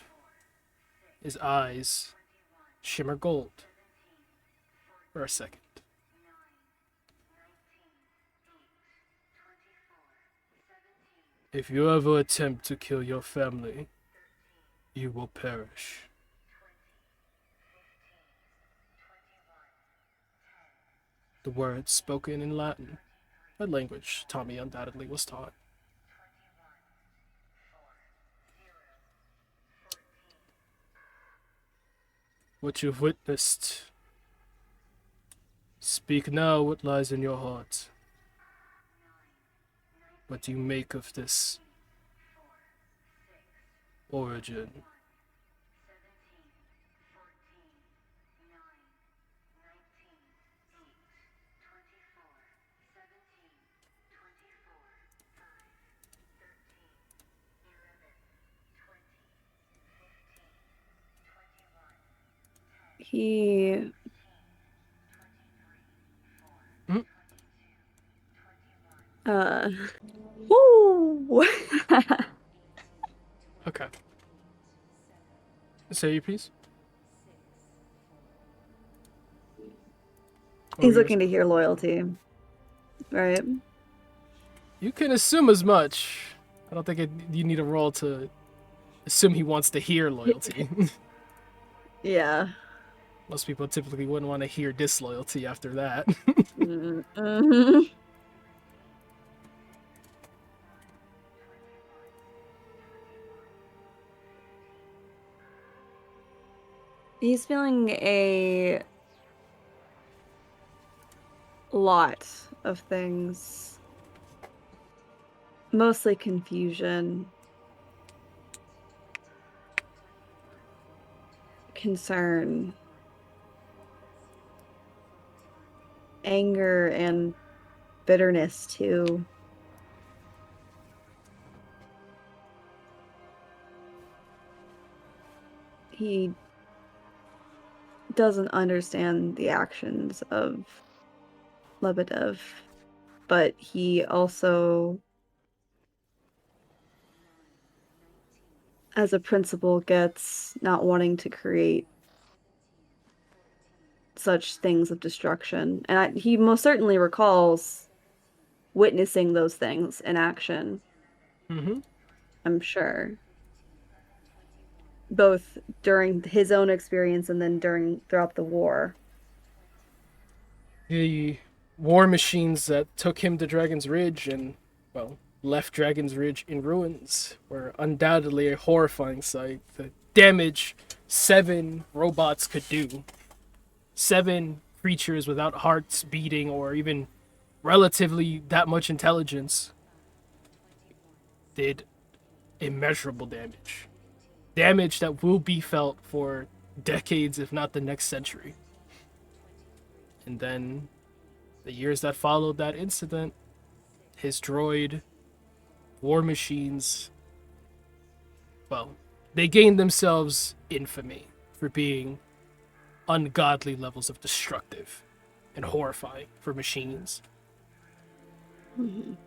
Speaker 1: His eyes shimmer gold for a second. If you ever attempt to kill your family, you will perish. The words spoken in Latin, a language Tommy undoubtedly was taught. What you've witnessed. Speak now what lies in your heart. What do you make of this origin?
Speaker 2: He
Speaker 1: Mhm.
Speaker 2: Woo!
Speaker 1: Okay. Say your piece.
Speaker 2: He's looking to hear loyalty, right?
Speaker 1: You can assume as much. I don't think you need a roll to assume he wants to hear loyalty.
Speaker 2: Yeah.
Speaker 1: Most people typically wouldn't want to hear disloyalty after that.
Speaker 2: Mm-hmm. He's feeling a lot of things. Mostly confusion, concern, anger, and bitterness too. He doesn't understand the actions of Lebedev, but he also, as a principal, gets not wanting to create such things of destruction. And he most certainly recalls witnessing those things in action,
Speaker 1: Mm-hmm.
Speaker 2: I'm sure. Both during his own experience and then throughout the war.
Speaker 1: The war machines that took him to Dragon's Ridge and, well, left Dragon's Ridge in ruins were undoubtedly a horrifying sight. The damage 7 robots could do. 7 creatures without hearts beating or even relatively that much intelligence did immeasurable damage. Damage that will be felt for decades, if not the next century. And then, the years that followed that incident, his droid, war machines, well, they gained themselves infamy for being ungodly levels of destructive and horrifying for machines.
Speaker 2: Mhm.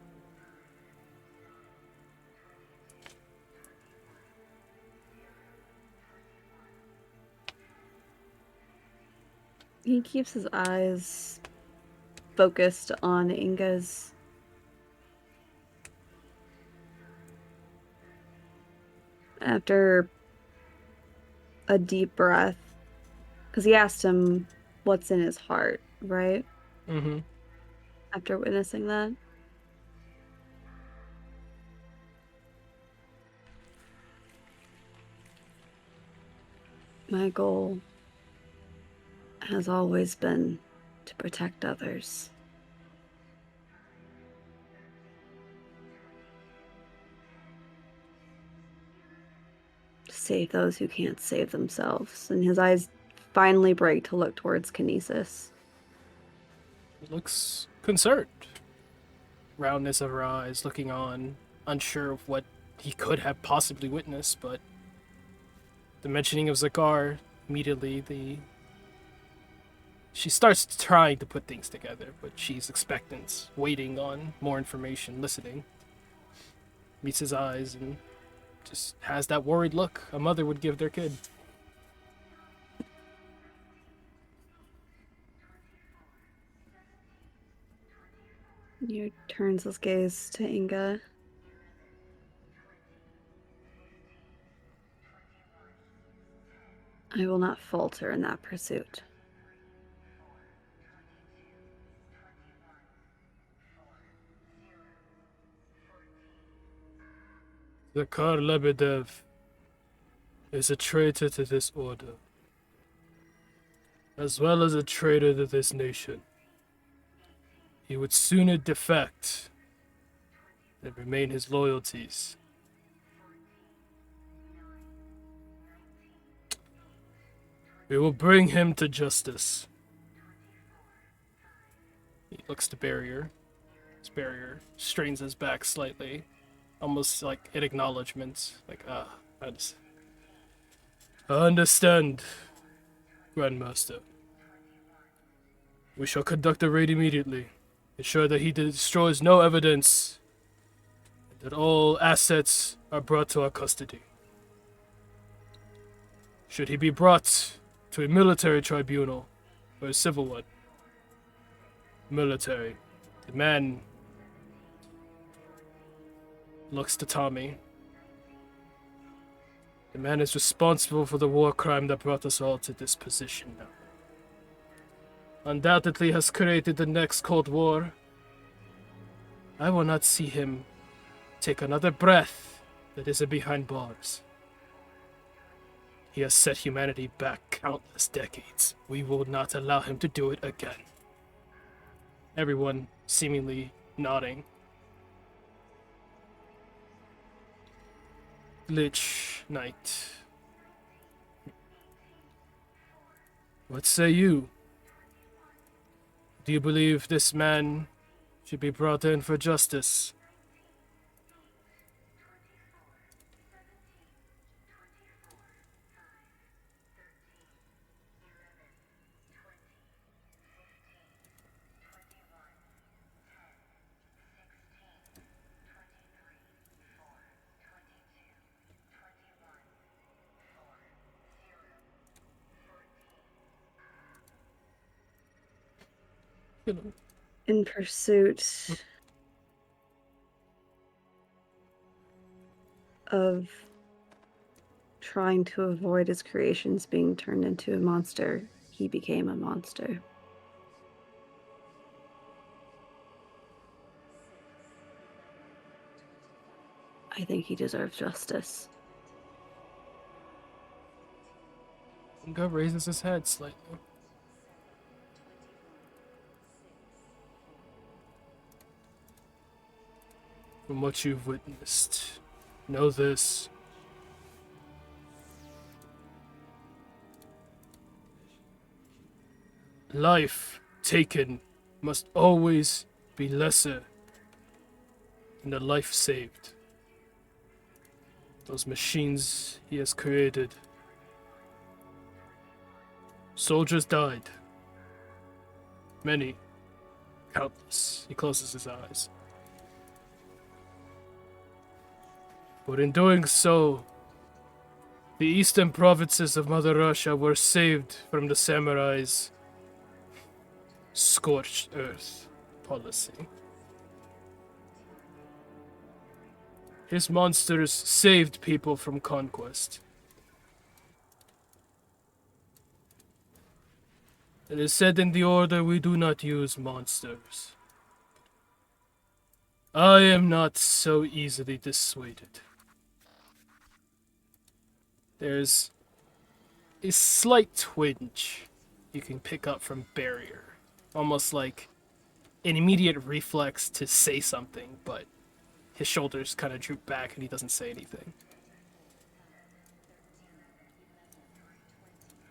Speaker 2: He keeps his eyes focused on Inga's. After a deep breath, because he asked him what's in his heart, right?
Speaker 1: Mm-hmm.
Speaker 2: After witnessing that. My goal has always been to protect others. To save those who can't save themselves. And his eyes finally break to look towards Kinesis.
Speaker 1: He looks concerned. Roundness of her eyes, looking on, unsure of what he could have possibly witnessed, but the mentioning of Zakar, immediately she starts trying to put things together, but she's expectant, waiting on more information, listening. Meets his eyes and just has that worried look a mother would give their kid.
Speaker 2: He turns his gaze to Inga. I will not falter in that pursuit.
Speaker 1: Zakar Lebedev is a traitor to this order, as well as a traitor to this nation. He would sooner defect than remain his loyalties. We will bring him to justice. He looks to Barrier. His Barrier strains his back slightly, almost like an acknowledgement. Like, I understand, Grandmaster. We shall conduct a raid immediately. Ensure that he destroys no evidence, and that all assets are brought to our custody. Should he be brought to a military tribunal or a civil one? Military. The man looks to Tommy. The man is responsible for the war crime that brought us all to this position now. Undoubtedly has created the next Cold War. I will not see him take another breath that isn't behind bars. He has set humanity back countless decades. We will not allow him to do it again. Everyone seemingly nodding. Lich Knight. What say you? Do you believe this man should be brought in for justice?
Speaker 2: In pursuit of trying to avoid his creations being turned into a monster, he became a monster. I think he deserves justice.
Speaker 1: Inga raises his head slightly. From what you've witnessed, know this. Life taken must always be lesser than the life saved. Those machines he has created Soldiers died. Many. Countless. He closes his eyes. But in doing so, the eastern provinces of Mother Russia were saved from the samurai's scorched earth policy. His monsters saved people from conquest. It is said in the Order we do not use monsters. I am not so easily dissuaded. There's a slight twinge you can pick up from Barrier. Almost like an immediate reflex to say something, but his shoulders kind of droop back and he doesn't say anything.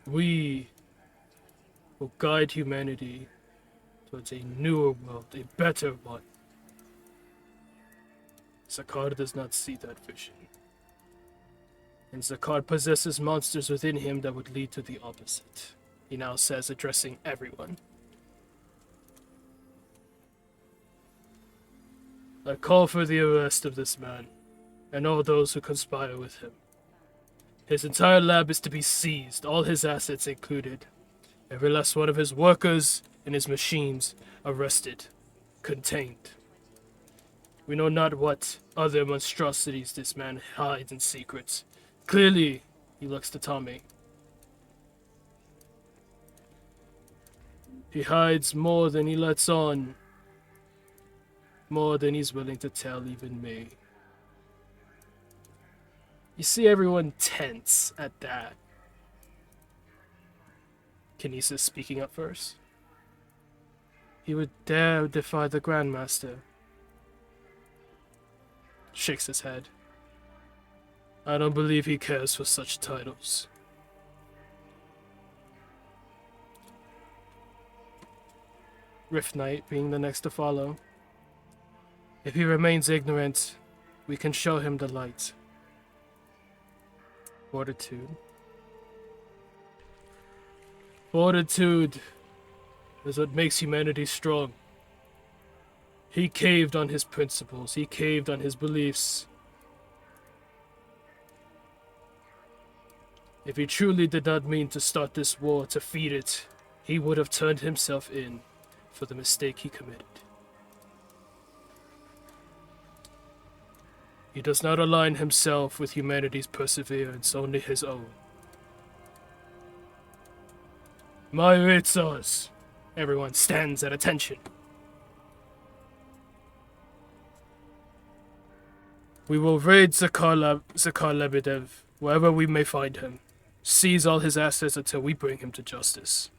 Speaker 1: We will guide humanity towards a newer world, a better one. Zakar does not see that vision. And Zakar possesses monsters within him that would lead to the opposite. He now says, addressing everyone. I call for the arrest of this man, and all those who conspire with him. His entire lab is to be seized, all his assets included. Every last one of his workers and his machines arrested, contained. We know not what other monstrosities this man hides in secret. Clearly, he looks to Tommy. He hides more than he lets on. More than he's willing to tell even me. You see everyone tense at that. Kinesis speaking up first. He would dare defy the Grandmaster. Shakes his head. I don't believe he cares for such titles. Rift Knight being the next to follow. If he remains ignorant, we can show him the light. Fortitude. Fortitude is what makes humanity strong. He caved on his principles. He caved on his beliefs. If he truly did not mean to start this war to feed it, he would have turned himself in for the mistake he committed. He does not align himself with humanity's perseverance, only his own. My Ritzos! Everyone stands at attention. We will raid Zakar Lebedev, wherever we may find him. Seize all his assets until we bring him to justice.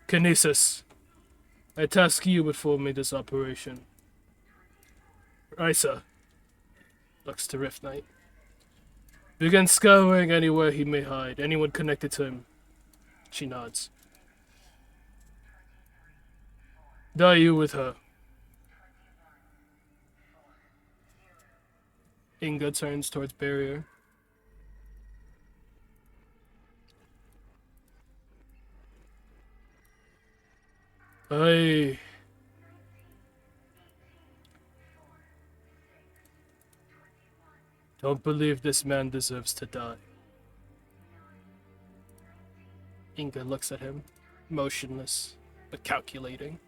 Speaker 1: Kinesis, I task you with forming this operation. Isa looks to Rift Knight. Begin scouring anywhere he may hide, anyone connected to him. She nods. Die you with her. Inga turns towards Barrier. I don't believe this man deserves to die. Inga looks at him, motionless, but calculating.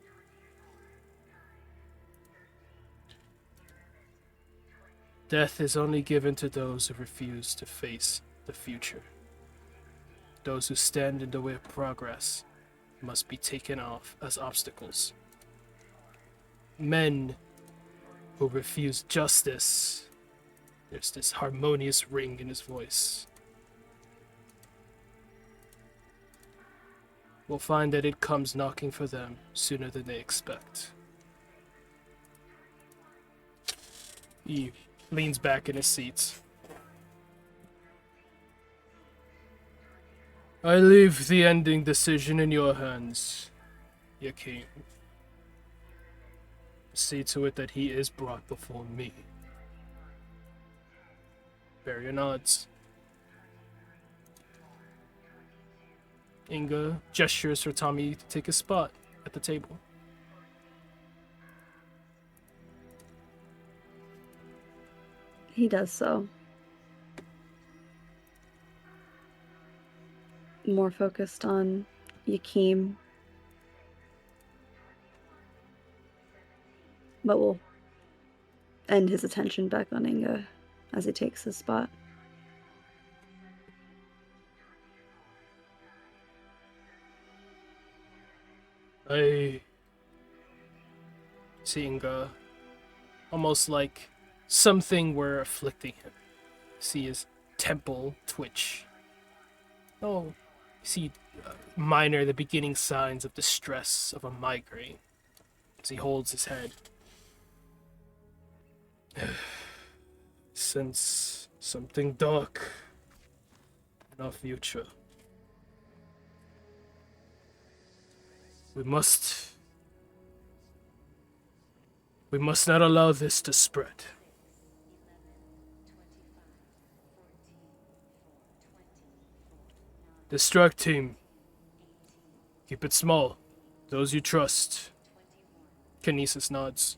Speaker 1: Death is only given to those who refuse to face the future. Those who stand in the way of progress must be taken off as obstacles. Men who refuse justice, there's this harmonious ring in his voice, will find that it comes knocking for them sooner than they expect. He leans back in his seat. I leave the ending decision in your hands, Yakin. See to it that he is brought before me. Barrier nods. Inga gestures for Tommy to take a spot at the table.
Speaker 2: He does so. More focused on Yakim. But will end his attention back on Inga as he takes his spot.
Speaker 1: I see Inga, almost like something were afflicting him. See his temple twitch. Oh, see the beginning signs of distress of a migraine as he holds his head. Sense something dark in our future. We must not allow this to spread. Distract team. Keep it small. Those you trust. Kinesis nods.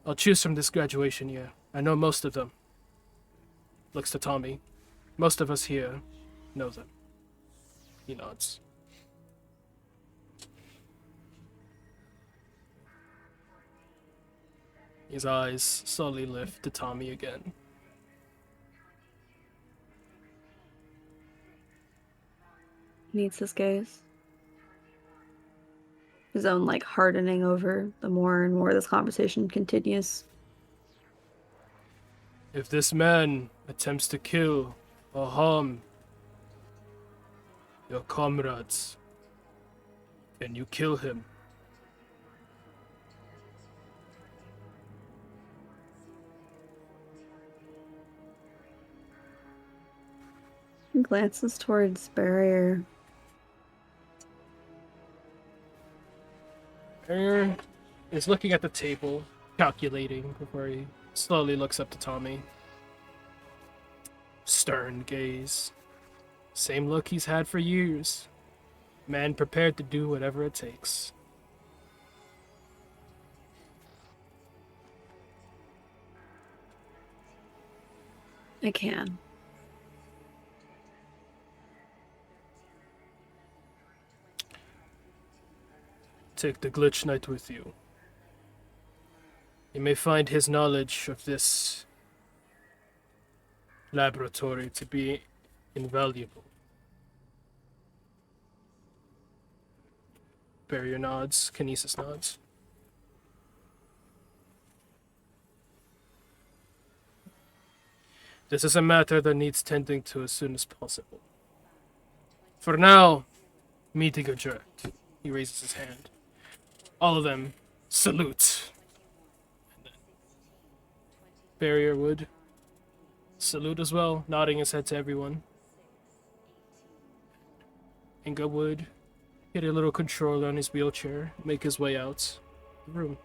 Speaker 1: I'll choose from this graduation year. I know most of them. Looks to Tommy. Most of us here know them. He nods. His eyes slowly lift to Tommy again.
Speaker 2: Meets his gaze. His own, hardening over the more and more this conversation continues.
Speaker 1: If this man attempts to kill or harm your comrades, can you kill him?
Speaker 2: He glances towards Barrier.
Speaker 1: Barrier is looking at the table, calculating before he slowly looks up to Tommy. Stern gaze. Same look he's had for years. Man prepared to do whatever it takes.
Speaker 2: I can.
Speaker 1: Take the Glitch Knight with you. You may find his knowledge of this laboratory to be invaluable. Barrier nods, Kinesis nods. This is a matter that needs tending to as soon as possible. For now, meeting adjourned. He raises his hand. All of them salute. And then Barrier would salute as well, nodding his head to everyone. Inga would get a little controller on his wheelchair, make his way out the room.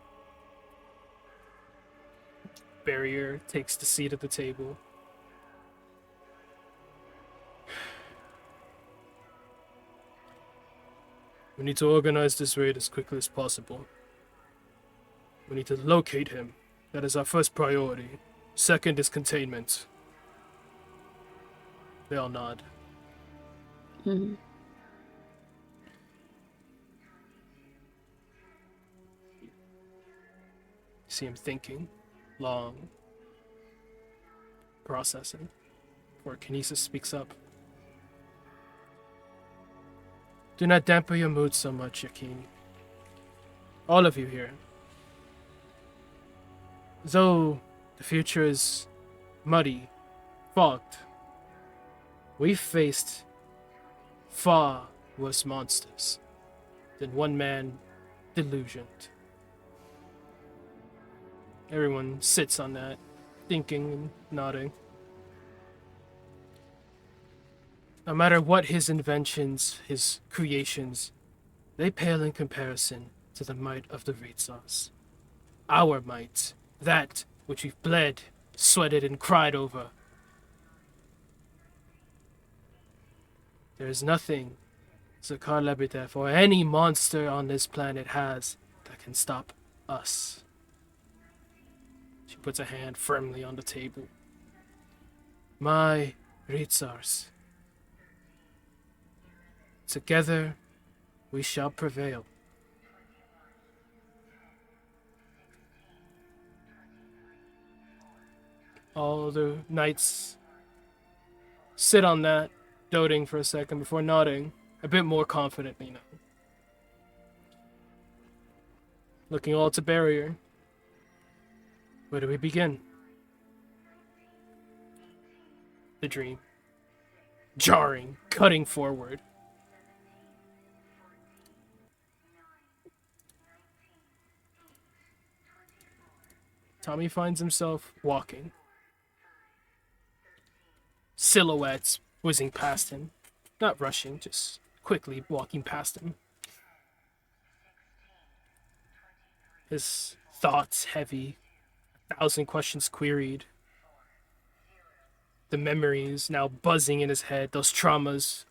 Speaker 1: Barrier takes the seat at the table. We need to organize this raid as quickly as possible. We need to locate him. That is our first priority. Second is containment. They all nod.
Speaker 2: Mm-hmm.
Speaker 1: See him thinking, long, processing, before Kinesis speaks up. Do not dampen your mood so much, Yakin. All of you here. Though the future is muddy, fogged, we've faced far worse monsters than one man delusioned. Everyone sits on that, thinking and nodding. No matter what his inventions, his creations, they pale in comparison to the might of the Ritsars. Our might, that which we've bled, sweated, and cried over. There is nothing Zakar Lebedev or any monster on this planet has that can stop us. She puts a hand firmly on the table. My Ritsars. Together we shall prevail. All the knights sit on that, doting for a second before nodding, a bit more confidently now. Looking all to barrier. Where do we begin? The dream. Jarring, cutting forward. Tommy finds himself walking. Silhouettes whizzing past him. Not rushing, just quickly walking past him. His thoughts heavy, 1,000 questions queried. The memories now buzzing in his head, those traumas,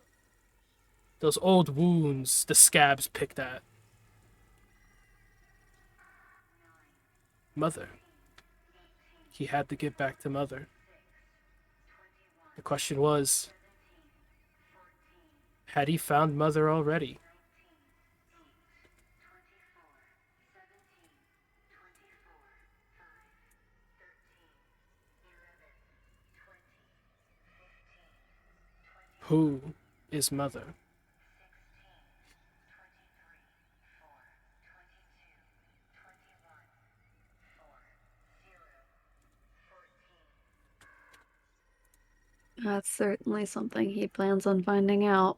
Speaker 1: those old wounds the scabs picked at. Mother. He had to get back to Mother. The question was, had he found Mother already? Who is Mother?
Speaker 2: That's certainly something he plans on finding out.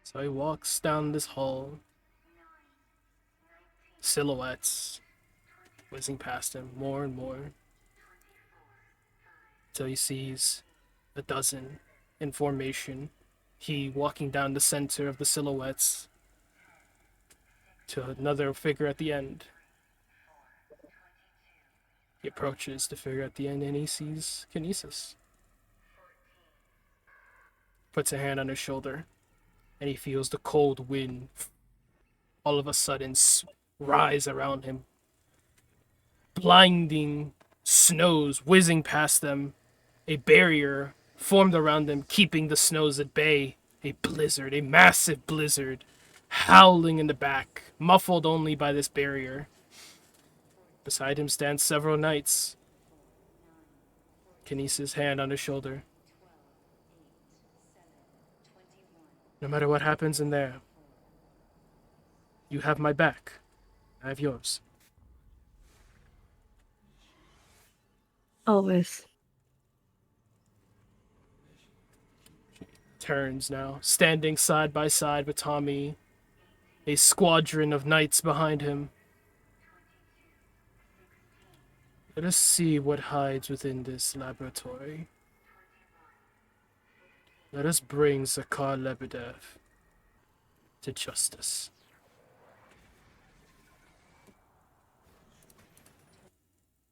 Speaker 1: So he walks down this hall. Silhouettes whizzing past him more and more. Till he sees a dozen in formation. He walking down the center of the silhouettes to another figure at the end. He approaches the figure at the end and he sees Kinesis. Puts a hand on his shoulder and he feels the cold wind all of a sudden rise around him. Blinding snows whizzing past them. A barrier formed around them, keeping the snows at bay. A blizzard, a massive blizzard, howling in the back, muffled only by this barrier. Beside him stand several knights. Kinesis' hand on his shoulder. No matter what happens in there, you have my back. I have yours.
Speaker 2: Always.
Speaker 1: Turns now, standing side by side with Tommy, a squadron of knights behind him. Let us see what hides within this laboratory. Let us bring Zakar Lebedev to justice.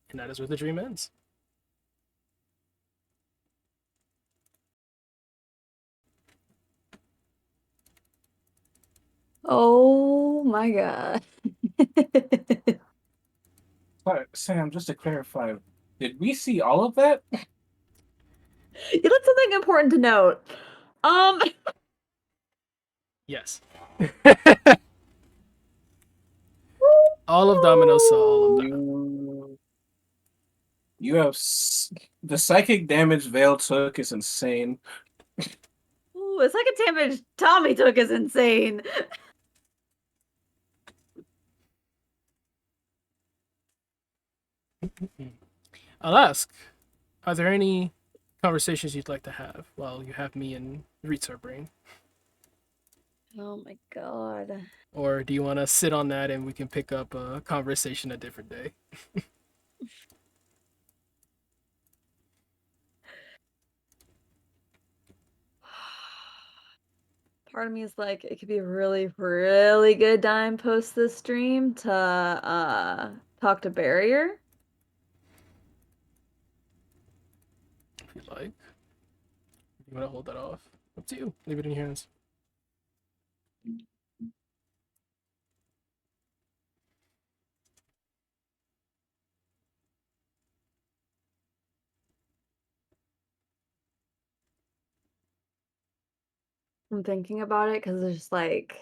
Speaker 1: And that is where the dream ends.
Speaker 2: Oh my god.
Speaker 4: Sorry, Sam, just to clarify, did we see all of that?
Speaker 2: You got something important to note.
Speaker 1: Yes. All of Domino saw all of that.
Speaker 4: You have the psychic damage Vale took is insane.
Speaker 2: Ooh, the second damage Tommy took is insane.
Speaker 1: I'll ask, are there any conversations you'd like to have while you have me and Ritz brain?
Speaker 2: Oh my god.
Speaker 1: Or do you want to sit on that and we can pick up a conversation a different day?
Speaker 2: Part of me is like, it could be a really, really good time post this stream to talk to Barrier?
Speaker 1: If you like. If you want to hold that off, up to you. Leave it in your hands.
Speaker 2: I'm thinking about it because it's just like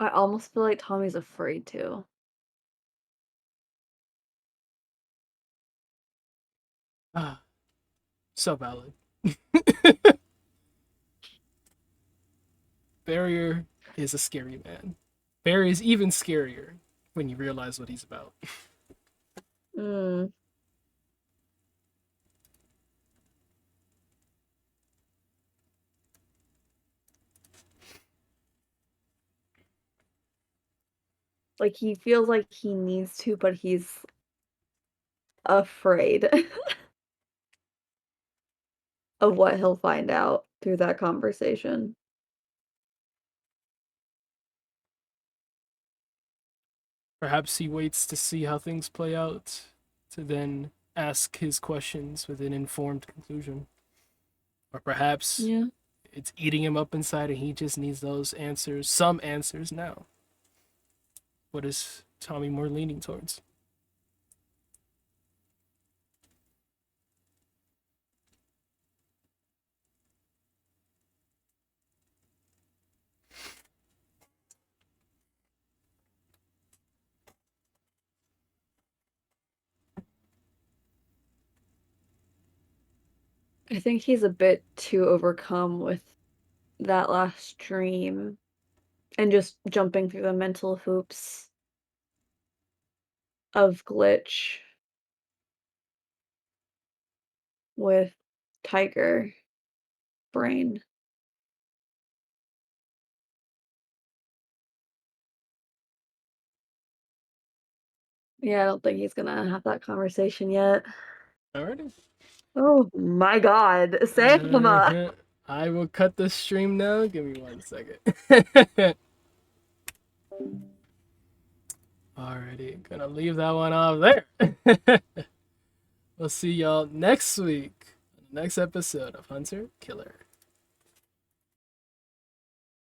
Speaker 2: I almost feel like Tommy's afraid to.
Speaker 1: Ah, so valid. Barrier is a scary man. Barrier is even scarier when you realize what he's about.
Speaker 2: Mm. Like he feels like he needs to, but he's afraid of what he'll find out through that conversation.
Speaker 1: Perhaps he waits to see how things play out to then ask his questions with an informed conclusion. Or perhaps
Speaker 2: Yeah.
Speaker 1: it's eating him up inside and he just needs those answers, some answers now. What is Tommy more leaning towards?
Speaker 2: I think he's a bit too overcome with that last dream and just jumping through the mental hoops of Glitch with Tiger Brain. Yeah, I don't think he's gonna have that conversation yet.
Speaker 1: Alrighty.
Speaker 2: Oh my god, Sam!
Speaker 1: I will cut the stream now. Give me 1 second. Alrighty, gonna leave that one off there. We'll see y'all next week on the next episode of Hunter Killer.